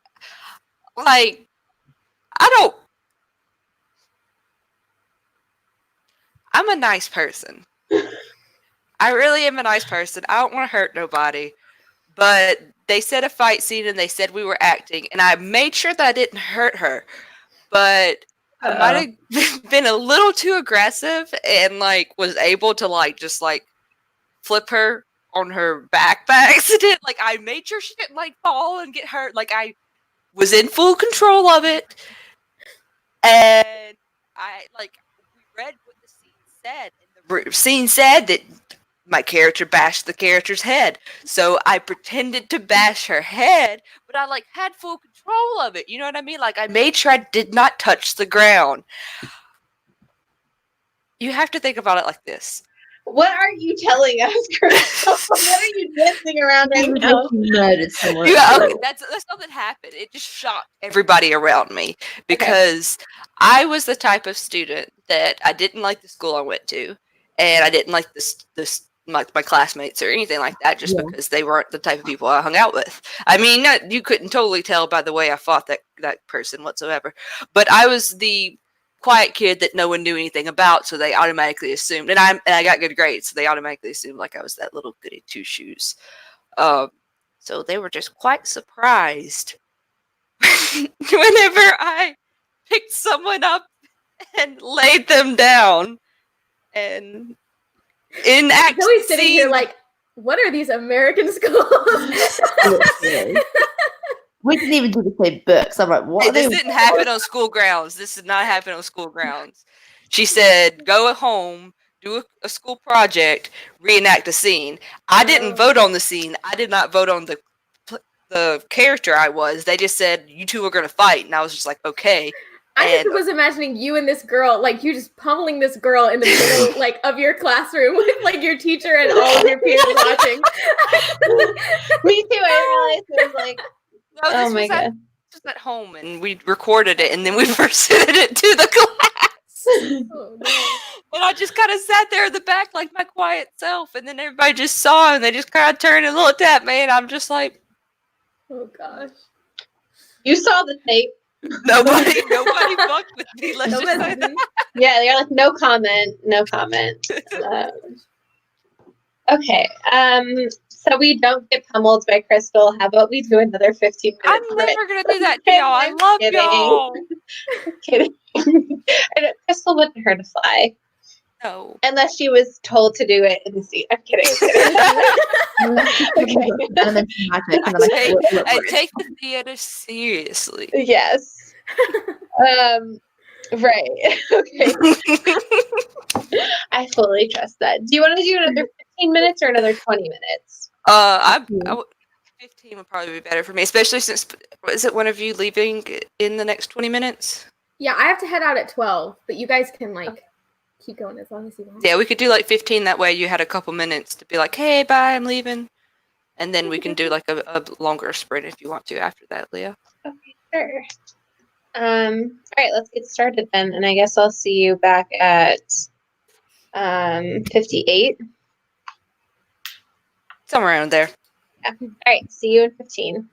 like, I'm a nice person. I really am a nice person. I don't want to hurt nobody. But they said a fight scene and they said we were acting, and I made sure that I didn't hurt her. But I might have been a little too aggressive and like was able to like just like flip her on her back by accident. Like I made sure she didn't like fall and get hurt. Like I was in full control of it. And I like we read what the scene said, and the scene said that my character bashed the character's head. So I pretended to bash her head, but I like had full control of it. You know what I mean? Like I made sure I did not touch the ground. You have to think about it like this. What are you telling us, Crystal? What are you dancing around right now? Murdered someone. Yeah, okay, that's not that happened. It just shocked everybody around me because I was the type of student that I didn't like the school I went to, and I didn't like this my classmates or anything like that, just because they weren't the type of people I hung out with. I mean, you couldn't totally tell by the way I fought that person whatsoever, but I was the quiet kid that no one knew anything about, so they automatically assumed, and I got good grades, so they automatically assumed like I was that little goody two shoes. So they were just quite surprised whenever I picked someone up and laid them down. And in act Zoe's sitting here scene, like, what are these American schools? We didn't even do the same books. I'm like, what hey, are they? this didn't happen on school grounds. This did not happen on school grounds. She said, go at home, do a school project, reenact a scene. I didn't vote on the scene. I did not vote on the character I was. They just said, you two are going to fight. And I was just like, okay. I just was imagining you and this girl, like you just pummeling this girl in the middle, like of your classroom with like your teacher and all of your peers watching. Me too. I realized it was like, No, oh my god. Just at home, and we recorded it, and then we presented it to the class. Oh, no. And I just kind of sat there in the back like my quiet self, and then everybody just saw, and they just kind of turned and looked at me, and I'm just like, Oh gosh. You saw the tape. nobody fucked with me. Let's just say that. Yeah, they're like, no comment. Okay. So we don't get pummeled by Crystal. How about we do another 15 minutes? I'm never gonna do that to y'all. I love y'all. Kidding. Crystal wouldn't hurt a fly. No. Unless she was told to do it in the scene. I'm kidding. Okay. Magic, and then I take the theater seriously. Yes. Right. Okay. I fully trust that. Do you want to do another 15 minutes or another 20 minutes? 15 would probably be better for me, especially since, is it one of you leaving in the next 20 minutes? Yeah, I have to head out at 12, but you guys can like keep going as long as you want. Yeah, we could do like 15. That way you had a couple minutes to be like, hey, bye, I'm leaving. And then we can do like a longer sprint if you want to after that, Leah. Okay, sure. All right, let's get started then. And I guess I'll see you back at 58. Somewhere around there. Yeah. All right, see you in 15.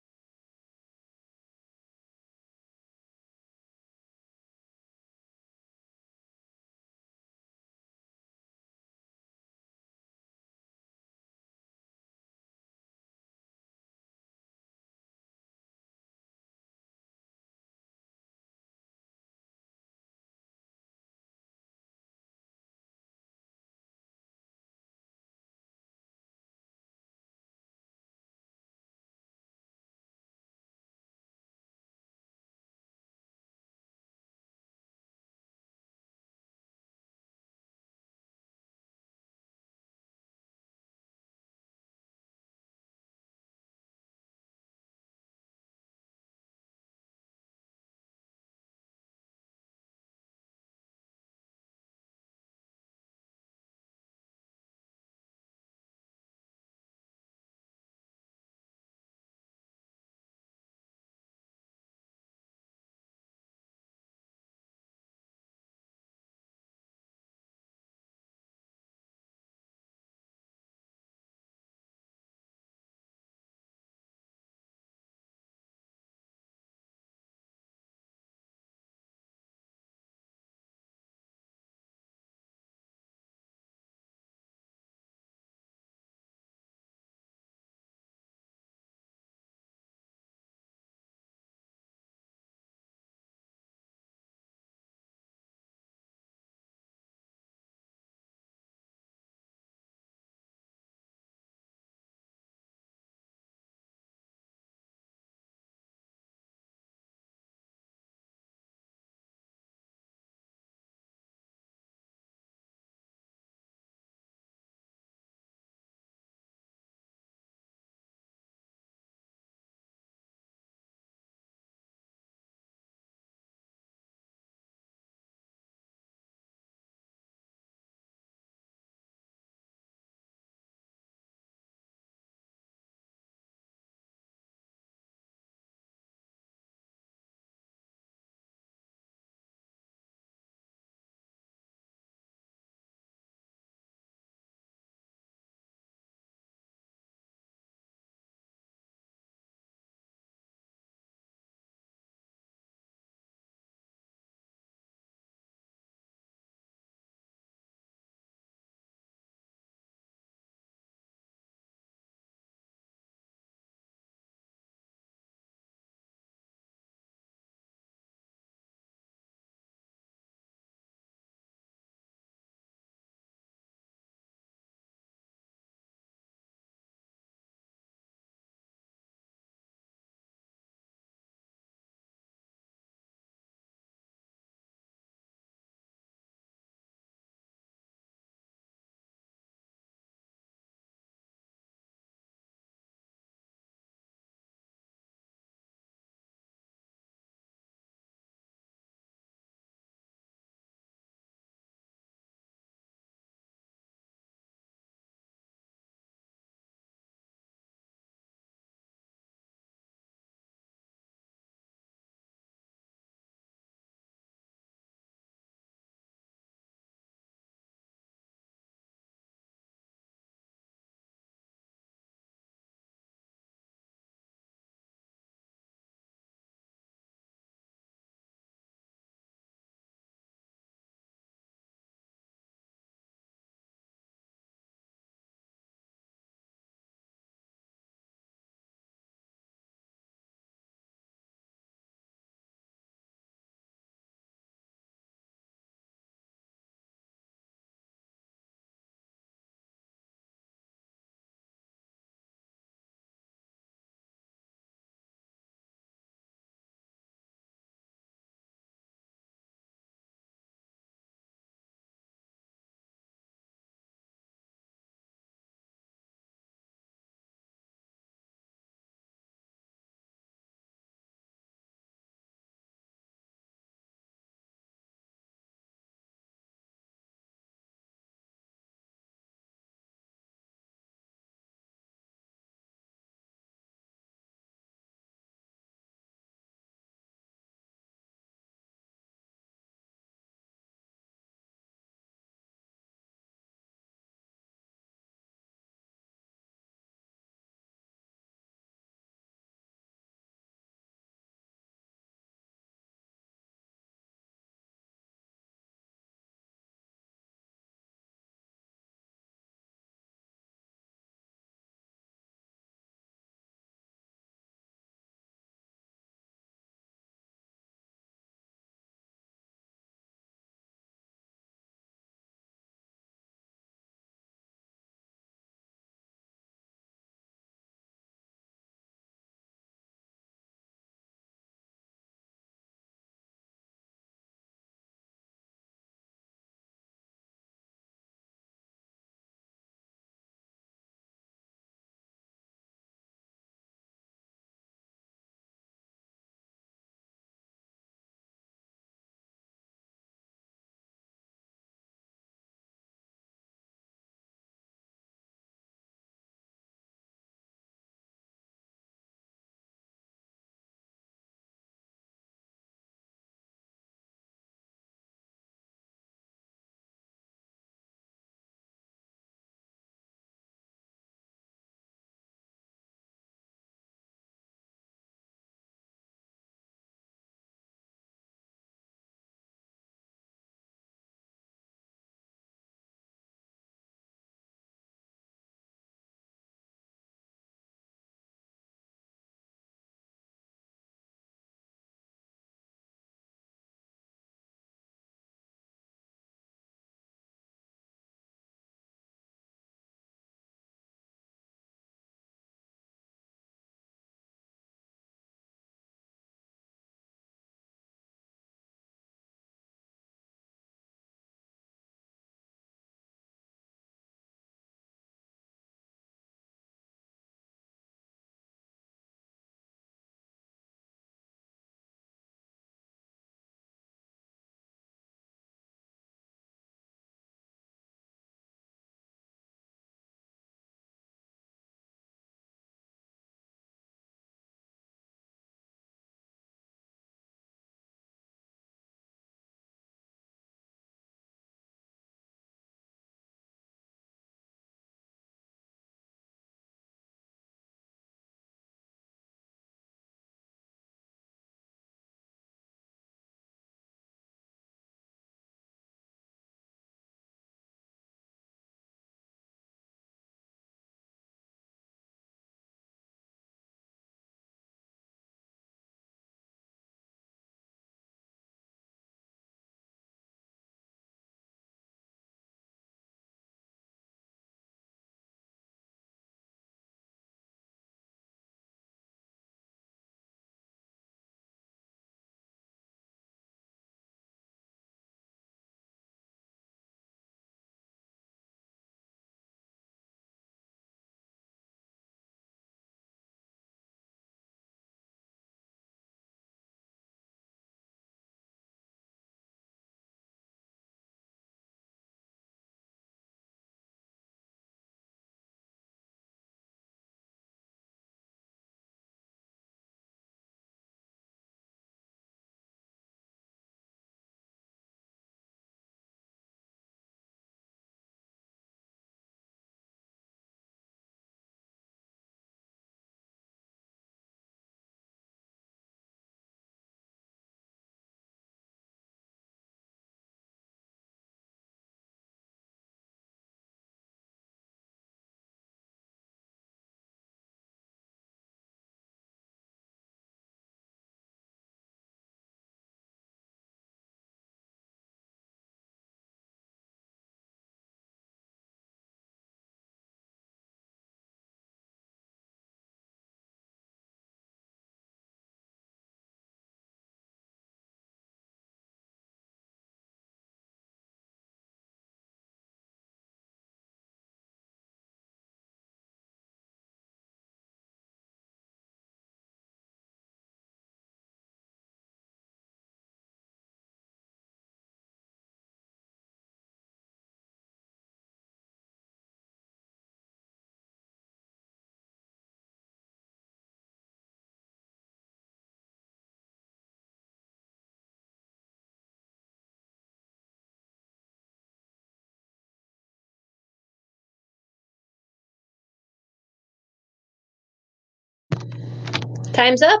Time's up.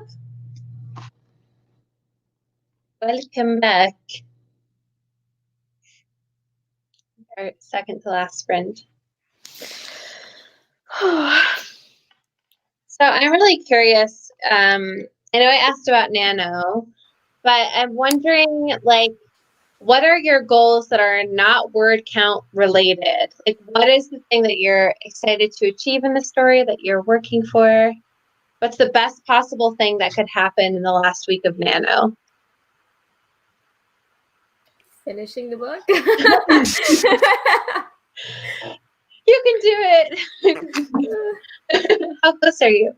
Welcome back. Our second to last sprint. So I'm really curious. I know I asked about NaNo, but I'm wondering, like, what are your goals that are not word count related? Like, what is the thing that you're excited to achieve in the story that you're working for? What's the best possible thing that could happen in the last week of NaNo? Finishing the book. You can do it. How close are you?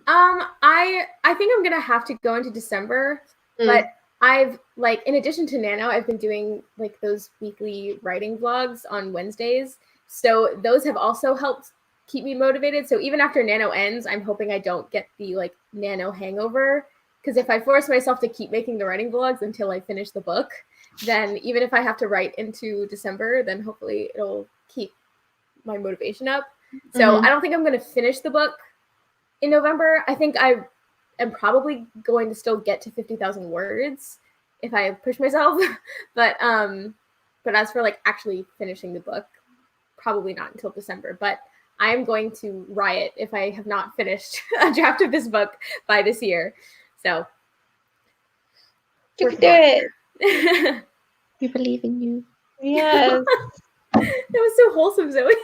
I think I'm gonna have to go into December, but I've like, in addition to NaNo, I've been doing like those weekly writing vlogs on Wednesdays. So those have also helped keep me motivated. So even after NaNo ends, I'm hoping I don't get the like NaNo hangover. Because if I force myself to keep making the writing vlogs until I finish the book, then even if I have to write into December, then hopefully it'll keep my motivation up. So I don't think I'm going to finish the book in November. I think I am probably going to still get to 50,000 words if I push myself. But as for like actually finishing the book, probably not until December. But I am going to riot if I have not finished a draft of this book by this year. So you can do it. We believe in you. Yes. That was so wholesome, Zoe.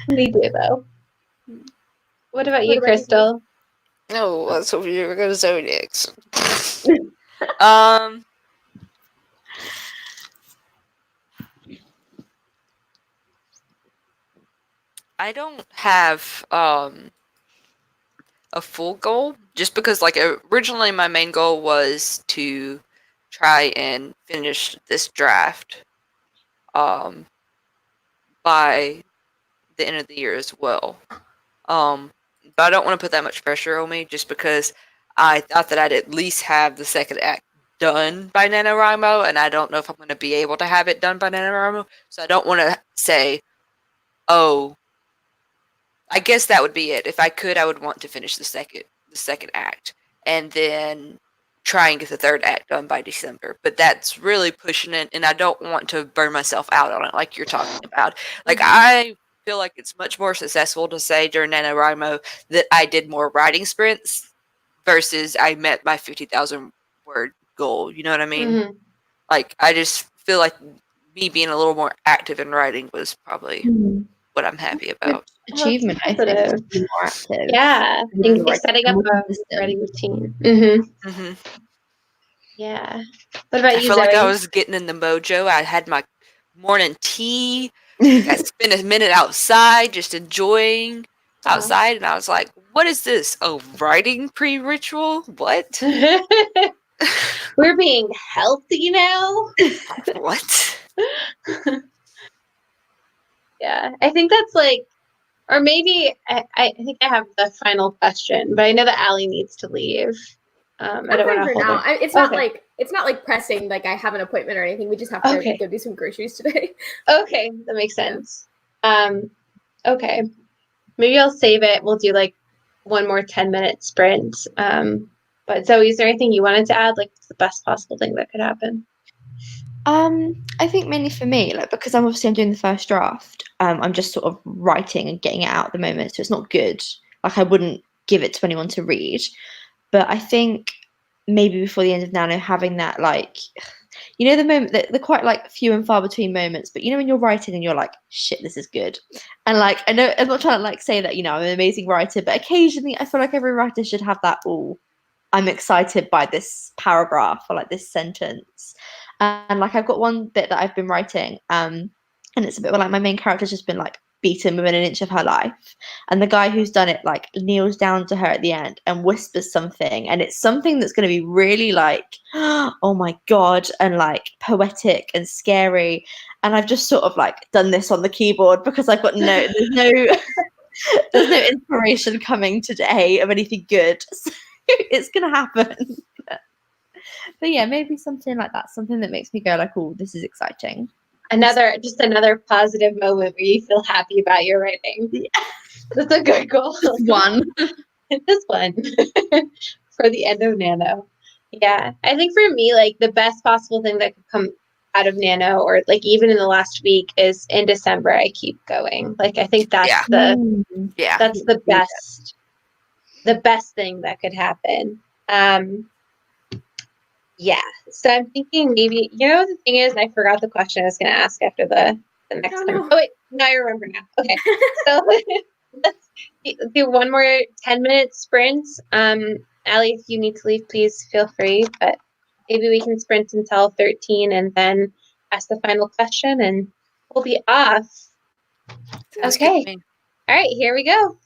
We do, though. What about you, about Crystal? No, let's hope you're gonna Zoe next. I don't have a full goal, just because like originally my main goal was to try and finish this draft by the end of the year as well. But I don't want to put that much pressure on me, just because I thought that I'd at least have the second act done by NaNoWriMo, and I don't know if I'm going to be able to have it done by NaNoWriMo, so I don't want to say, oh, I guess that would be it. If I could, I would want to finish the second act, and then try and get the third act done by December. But that's really pushing it, and I don't want to burn myself out on it like you're talking about. Like, I feel like it's much more successful to say during NaNoWriMo that I did more writing sprints versus I met my 50,000 word goal. You know what I mean? Like, I just feel like me being a little more active in writing was probably what I'm happy about. Achievement, I think, to be more active. Yeah, I think setting up a writing routine. Yeah. What about you, I feel Zoe? like I was getting in the mojo. I had my morning tea. I spent a minute outside just enjoying outside, and I was like, what is this? A writing pre-ritual? What? We're being healthy now? What? Yeah, I think that's like, or maybe I think I have the final question, but I know that Allie needs to leave. I don't want to hold now. her. It's not like pressing. Like I have an appointment or anything. We just have to go do some groceries today. Okay, that makes sense. Okay, maybe I'll save it. We'll do like one more 10-minute sprint. But Zoe, is there anything you wanted to add? Like, what's the best possible thing that could happen? I think mainly for me, like, because I'm doing the first draft, I'm just sort of writing and getting it out at the moment, so it's not good. Like, I wouldn't give it to anyone to read, but I think maybe before the end of NaNo, having that, like, you know, the moment that they're quite like few and far between moments, but you know when you're writing and you're like, shit, this is good, and like, I know I'm not trying to like say that, you know, I'm an amazing writer, but occasionally I feel like every writer should have that, oh, I'm excited by this paragraph or like this sentence. And like, I've got one bit that I've been writing, and it's a bit like my main character's just been like beaten within an inch of her life, and the guy who's done it like kneels down to her at the end and whispers something, and it's something that's going to be really like, oh my god, and like poetic and scary. And I've just sort of like done this on the keyboard because I've got there's no inspiration coming today of anything good. So it's gonna happen. But yeah, maybe something like that, something that makes me go like, oh, this is exciting. Another positive moment where you feel happy about your writing. That's a good goal. One. This one for the end of NaNo. Yeah, I think for me, like the best possible thing that could come out of NaNo, or like even in the last week, is in December I keep going. Like I think that's Yeah. Yeah. that's the best thing that could happen. Yeah. So I'm thinking maybe, the thing is, I forgot the question I was going to ask after the next Oh, time. no. Oh, wait. No, I remember now. Okay. So let's do one more 10-minute sprint. Allie, if you need to leave, please feel free. But maybe we can sprint until 13 and then ask the final question and we'll be off. Sounds good Okay. to me. All right. Here we go.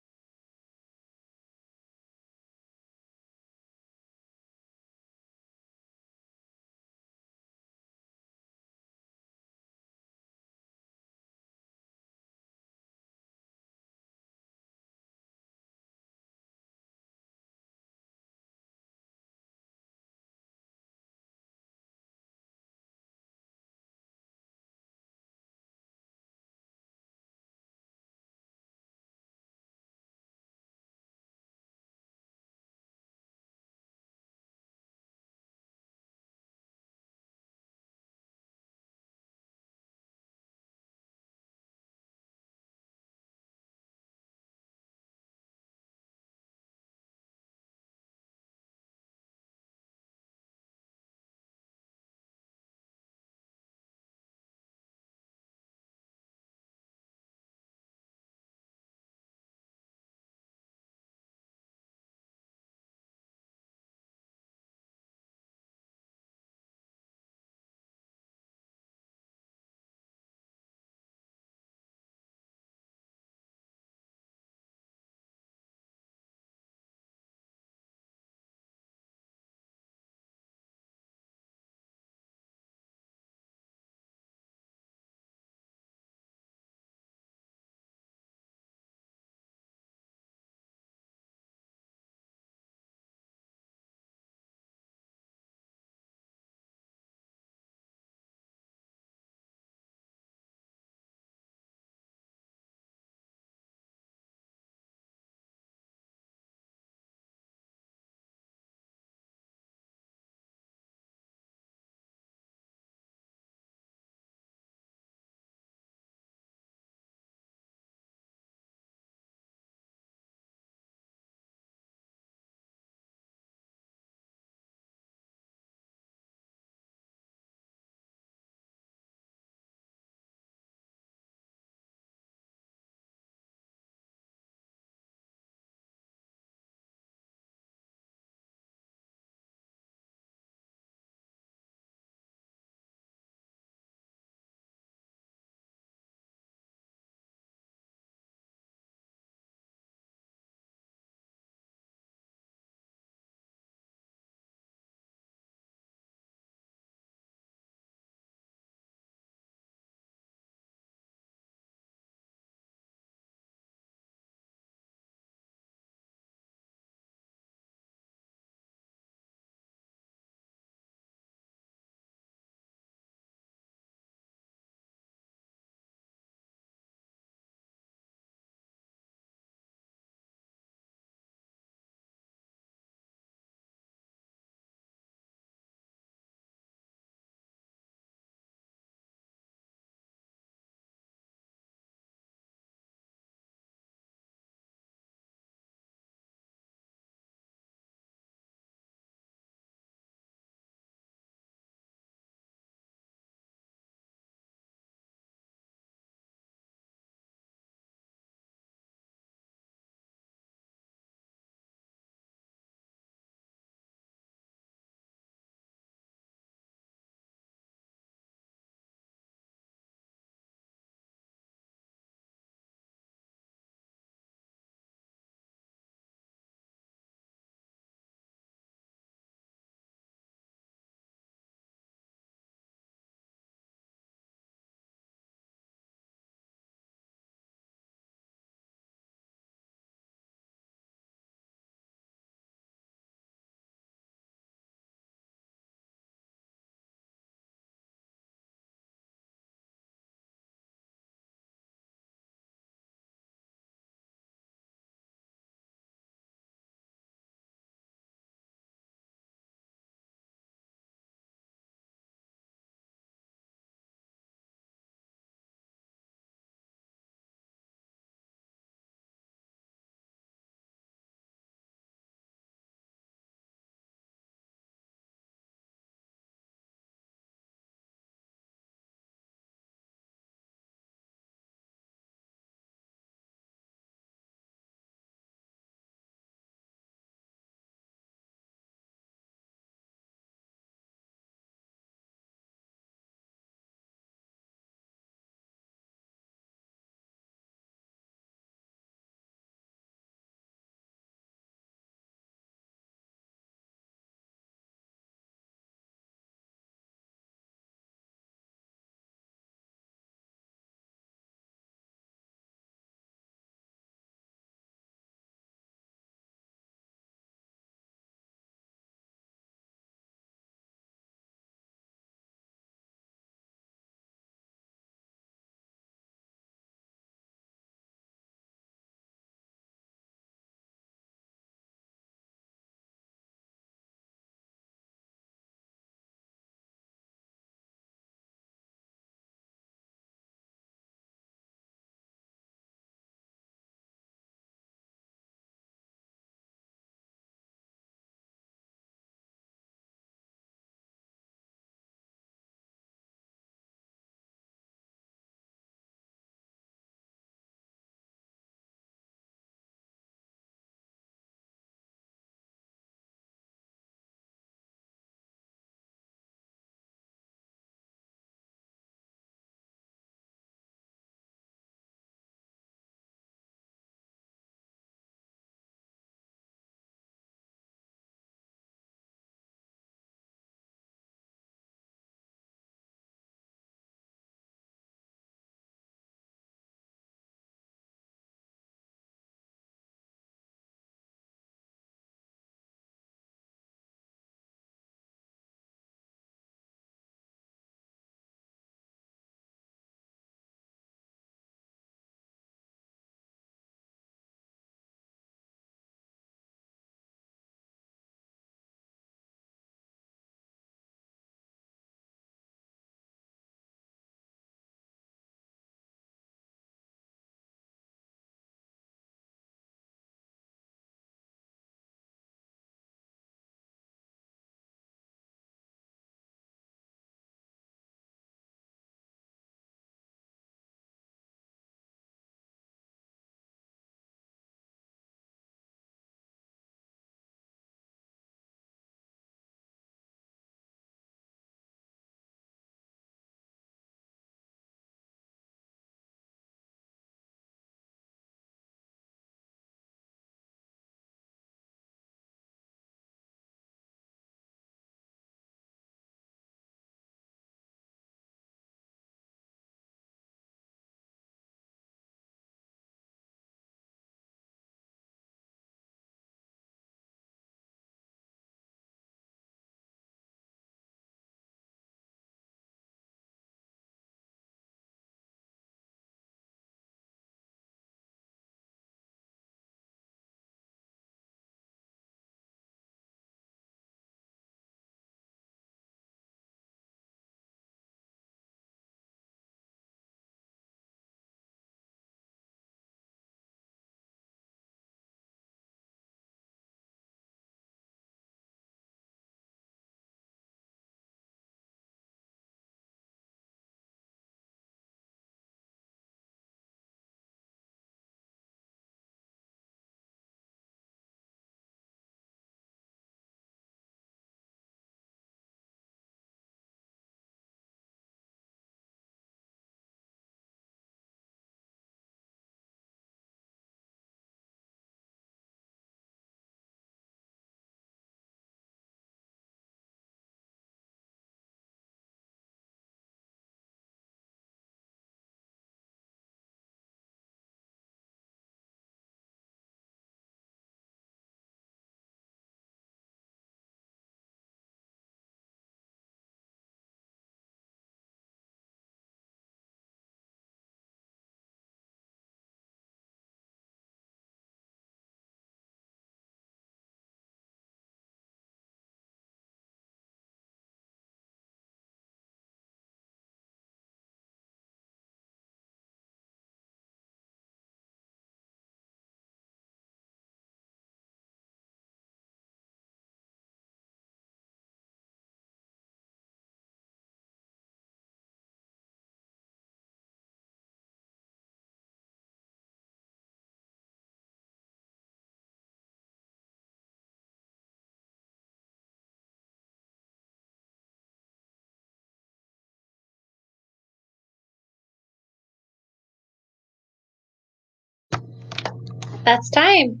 That's time.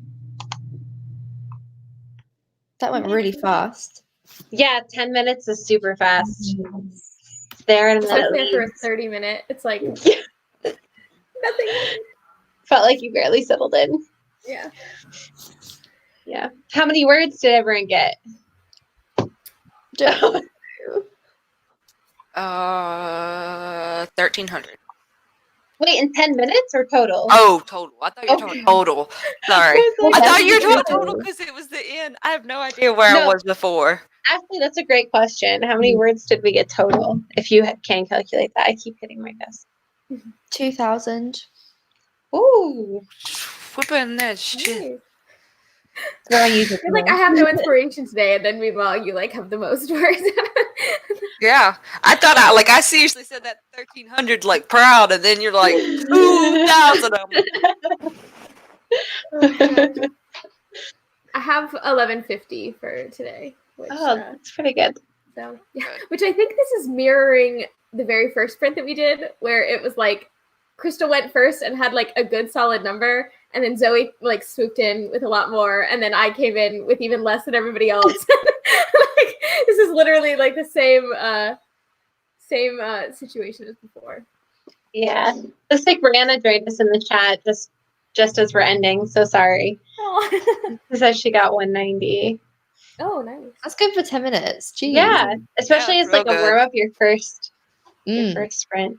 That went really fast. Yeah, 10 minutes is super fast. It's there in a minute. Especially after a 30-minute, it's like Yeah. nothing happened. Felt like you barely settled in. Yeah. Yeah. How many words did everyone get? 1,300. Wait, in 10 minutes or total? Oh, total. I thought you were talking total. Sorry. I was like, I thought you were that's talking total because it was the end. I have no idea where I No. was before. Actually, that's a great question. How many words did we get total? If you can calculate that. I keep hitting my desk. 2,000. Ooh. Whooping that shit. Nice. Where I use it. You're like, I have no inspiration today, and then meanwhile you like have the most words. Yeah. I thought I seriously said that 1,300 like proud, and then you're like 2,000. I have 1150 for today. Which, Oh, that's pretty good. so yeah. Which I think this is mirroring the very first print that we did, where it was like Crystal went first and had like a good solid number, and then Zoe like swooped in with a lot more, and then I came in with even less than everybody else. Like, this is literally like the same situation as before. Yeah. Looks like Brianna joined us in the chat just as we're ending. So sorry. Oh, She said she got 190. oh nice. That's good for 10 minutes. Jeez. Yeah. Especially Yeah, as like real a good. warm up your first sprint.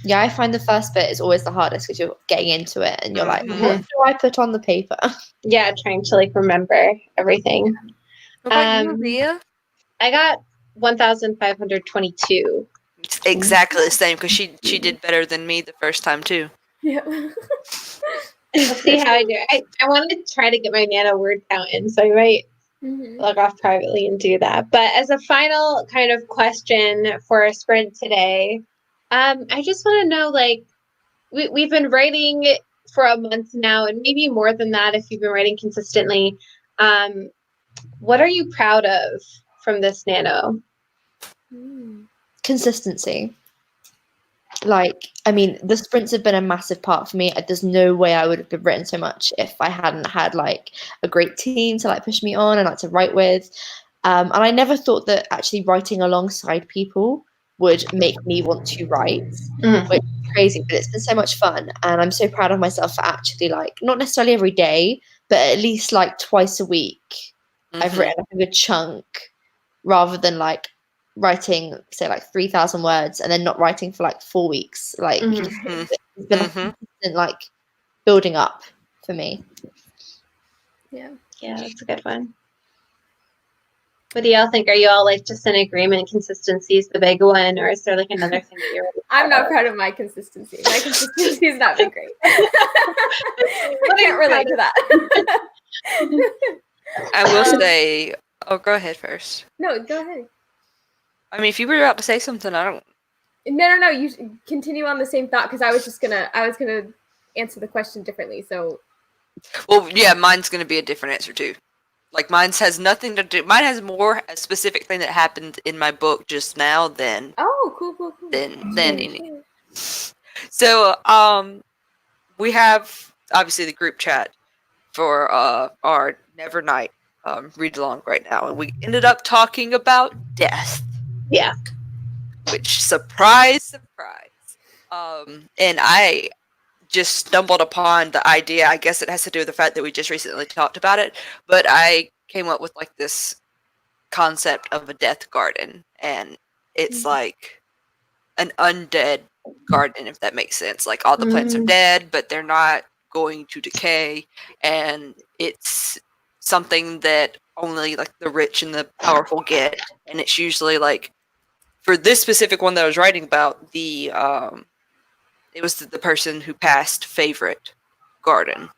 Yeah, I find the first bit is always the hardest because you're getting into it and you're like, Mhm. what do I put on the paper? Yeah, trying to like remember everything. What about you, Um, Leah? I got 1,522. It's exactly the same because she did better than me the first time too. Yeah. We'll see how I do. I want to try to get my NaNo word count in, so I might Mhm. log off privately and do that. But as a final kind of question for a sprint today, I just want to know, like, we've been writing for a month now, and maybe more than that if you've been writing consistently. What are you proud of from this NaNo? Consistency. Like, I mean, the sprints have been a massive part for me. There's no way I would have written so much if I hadn't had like a great team to like push me on and like to write with. And I never thought that actually writing alongside people would make me want to write, which is crazy, but it's been so much fun. And I'm so proud of myself for actually like, not necessarily every day, but at least like twice a week, I've written like a good chunk rather than like writing say like 3,000 words and then not writing for like 4 weeks. Like it's been a consistent like building up for me. Yeah. Yeah, that's a good one. What do y'all think? Are you all like just in agreement consistency is the big one, or is there like another thing that you're really I'm proud not of? proud of my consistency. My consistency has not been great. I can't relate to that. I will say. Oh, go ahead first. No, go ahead. I mean, if you were about to say something, I don't. No. You continue on the same thought because I was gonna answer the question differently. So. Well, yeah, mine's gonna be a different answer too. Like mine's has nothing to do. Mine has more a specific thing that happened in my book just now than Oh, cool. than any. So, we have obviously the group chat for our Never Night read along right now, and we ended up talking about death. Yeah. Which surprise. And I just stumbled upon the idea. I guess it has to do with the fact that we just recently talked about it, but I came up with like this concept of a death garden, and it's like an undead garden, if that makes sense. Like all the plants are dead, but they're not going to decay, and it's something that only like the rich and the powerful get, and it's usually like for this specific one that I was writing about, the it was the person who passed favorite garden,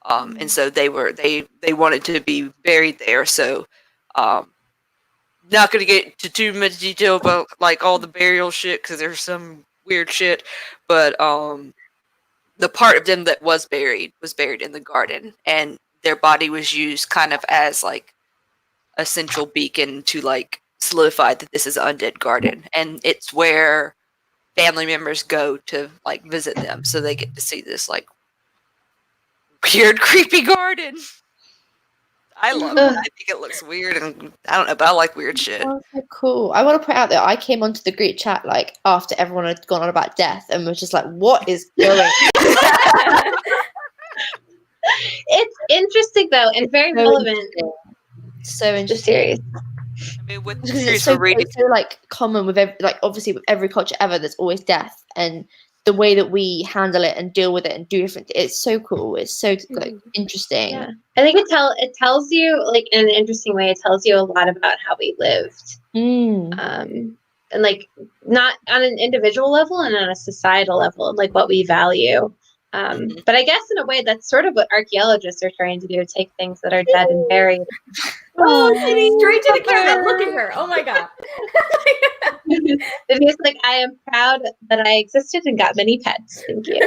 and so they wanted to be buried there. So, not going to get into too much detail about like all the burial shit because there's some weird shit, but the part of them that was buried in the garden, and their body was used kind of as like a central beacon to like solidify that this is an undead garden, and it's where family members go to like visit them, so they get to see this like weird, creepy garden. I love it. Ugh. I think it looks weird, and I don't know, but I like weird shit. Oh, so cool. I want to point out that I came onto the group chat like after everyone had gone on about death and was just like, what is going on? It's interesting though, and very So relevant So to interesting. series. I mean, with the Because series it's so, we're reading, it's so like common with obviously with every culture ever, there's always death, and the way that we handle it and deal with it and do different. It's so cool. It's so like interesting. Yeah, I think it tells you like in an interesting way. It tells you a lot about how we lived, and like not on an individual level and on a societal level, like what we value. But I guess in a way that's sort of what archaeologists are trying to do: take things that are dead and buried. Oh, straight to the camera. Look at her. Oh my god. It's just like, I am proud that I existed and got many pets. Thank you.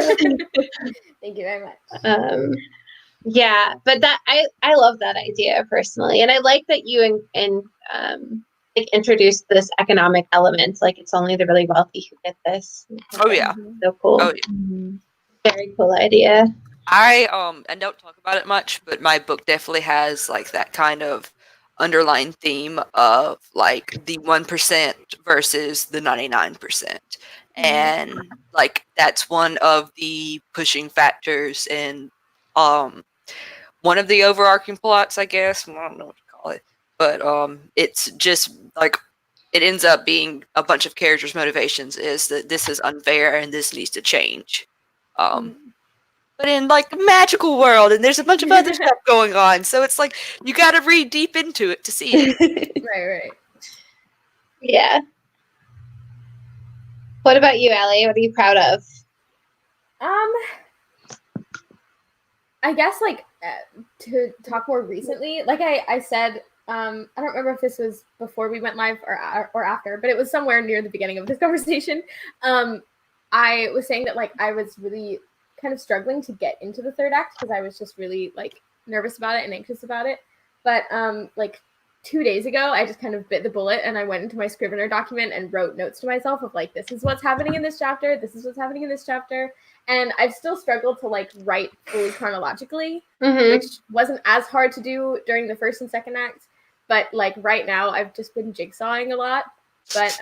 Thank you very much. Yeah, but that I love that idea personally, and I like that you like introduced this economic element. Like, it's only the really wealthy who get this. Oh yeah, So cool. oh yeah. Very cool idea. I don't talk about it much, but my book definitely has like that kind of underlying theme of like the 1% versus the 99%. And like that's one of the pushing factors in one of the overarching plots, I guess. I don't know what to call it. But it's just like it ends up being a bunch of characters' motivations is that this is unfair and this needs to change. But in like a magical world, and there's a bunch of other stuff going on, so it's like you got to read deep into it to see it. Right. Yeah. What about you, Allie? What are you proud of? I guess like to talk more recently, like I said, I don't remember if this was before we went live or after, but it was somewhere near the beginning of this conversation. I was saying that like I was really kind of struggling to get into the third act because I was just really like nervous about it and anxious about it. But like 2 days ago, I just kind of bit the bullet and I went into my Scrivener document and wrote notes to myself of like, this is what's happening in this chapter. This is what's happening in this chapter. And I've still struggled to like write fully chronologically, which wasn't as hard to do during the first and second act. But like right now, I've just been jigsawing a lot. But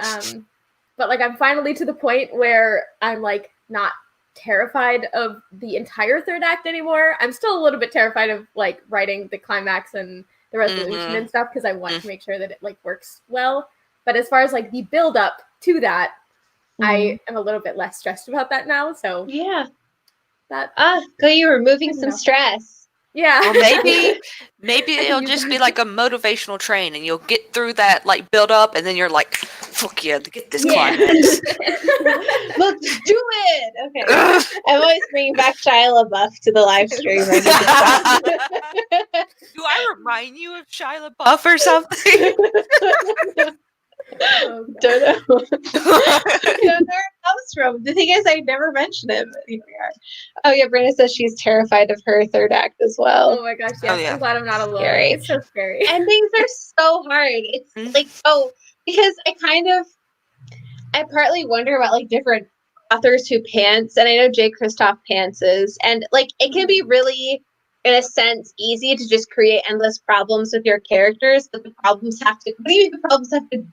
like I'm finally to the point where I'm like not terrified of the entire third act anymore. I'm still a little bit terrified of like writing the climax and the resolution and stuff because I want to make sure that it like works well. But as far as like the build up to that, I am a little bit less stressed about that now. So yeah, that you're removing some stress. Yeah. Or maybe it'll just be like a motivational train, and you'll get through that like build up, and then you're like, "Fuck yeah, to get this climax." Let's do it. Okay. I'm always bringing back Shia LaBeouf to the live stream. Do I remind you of Shia LaBeouf or something? Don't know. I don't know where it comes from. The thing is, I never mentioned it. But here we are. Oh yeah, Brenda says she's terrified of her third act as well. Oh my gosh, yes. I'm glad I'm not alone. Scary. It's so scary. Endings are so hard. It's like, because I partly wonder about like different authors who pants, and I know J. Kristoff pantses, and like it can be really, in a sense, easy to just create endless problems with your characters, but the problems have to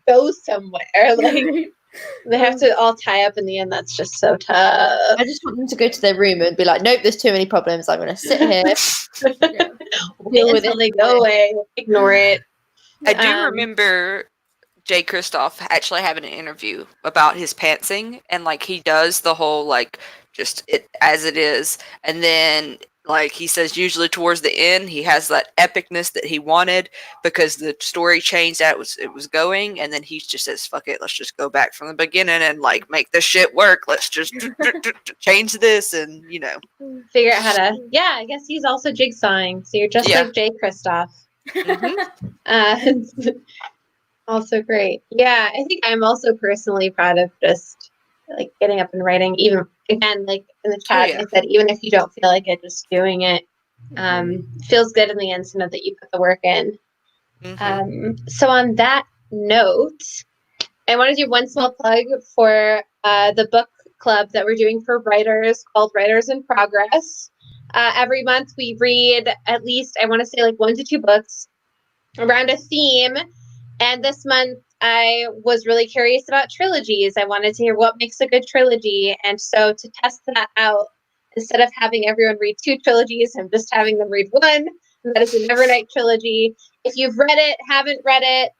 go somewhere. Like they have to all tie up in the end. That's just so tough. I just want them to go to their room and be like, nope, there's too many problems. I'm going to sit here, deal with it. Until they go away. Ignore it. I do remember J. Kristoff actually having an interview about his pantsing, and like he does the whole like just it as it is, and then like he says usually towards the end he has that epicness that he wanted because the story changed that it was going, and then he just says fuck it, let's just go back from the beginning and like make this shit work. Let's just change this and figure out how to. Yeah, I guess he's also jigsawing, so you're just like J. Kristoff. Also great. Yeah, I think I'm also personally proud of just like getting up and writing, even again, like in the chat, I said, even if you don't feel like it, just doing it feels good in the end to know that you put the work in. So on that note, I want to do one small plug for the book club that we're doing for writers called Writers in Progress. Every month we read at least, I want to say like 1 to 2 books around a theme. And this month I was really curious about trilogies. I wanted to hear what makes a good trilogy. And so to test that out, instead of having everyone read 2 trilogies, I'm just having them read 1. And that is the Nevernight trilogy. If you've read it, haven't read it,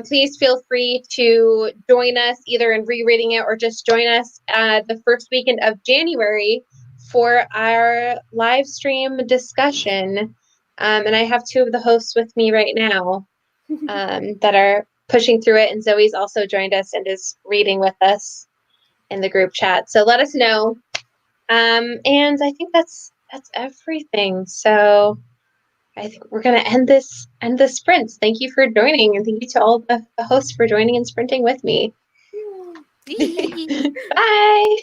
please feel free to join us either in rereading it or just join us the first weekend of January for our live stream discussion. And I have 2 of the hosts with me right now that are pushing through it. And Zoe's also joined us and is reading with us in the group chat. So let us know. And I think that's everything. So I think we're gonna end this sprint. Thank you for joining, and thank you to all the hosts for joining and sprinting with me. Yay. Bye.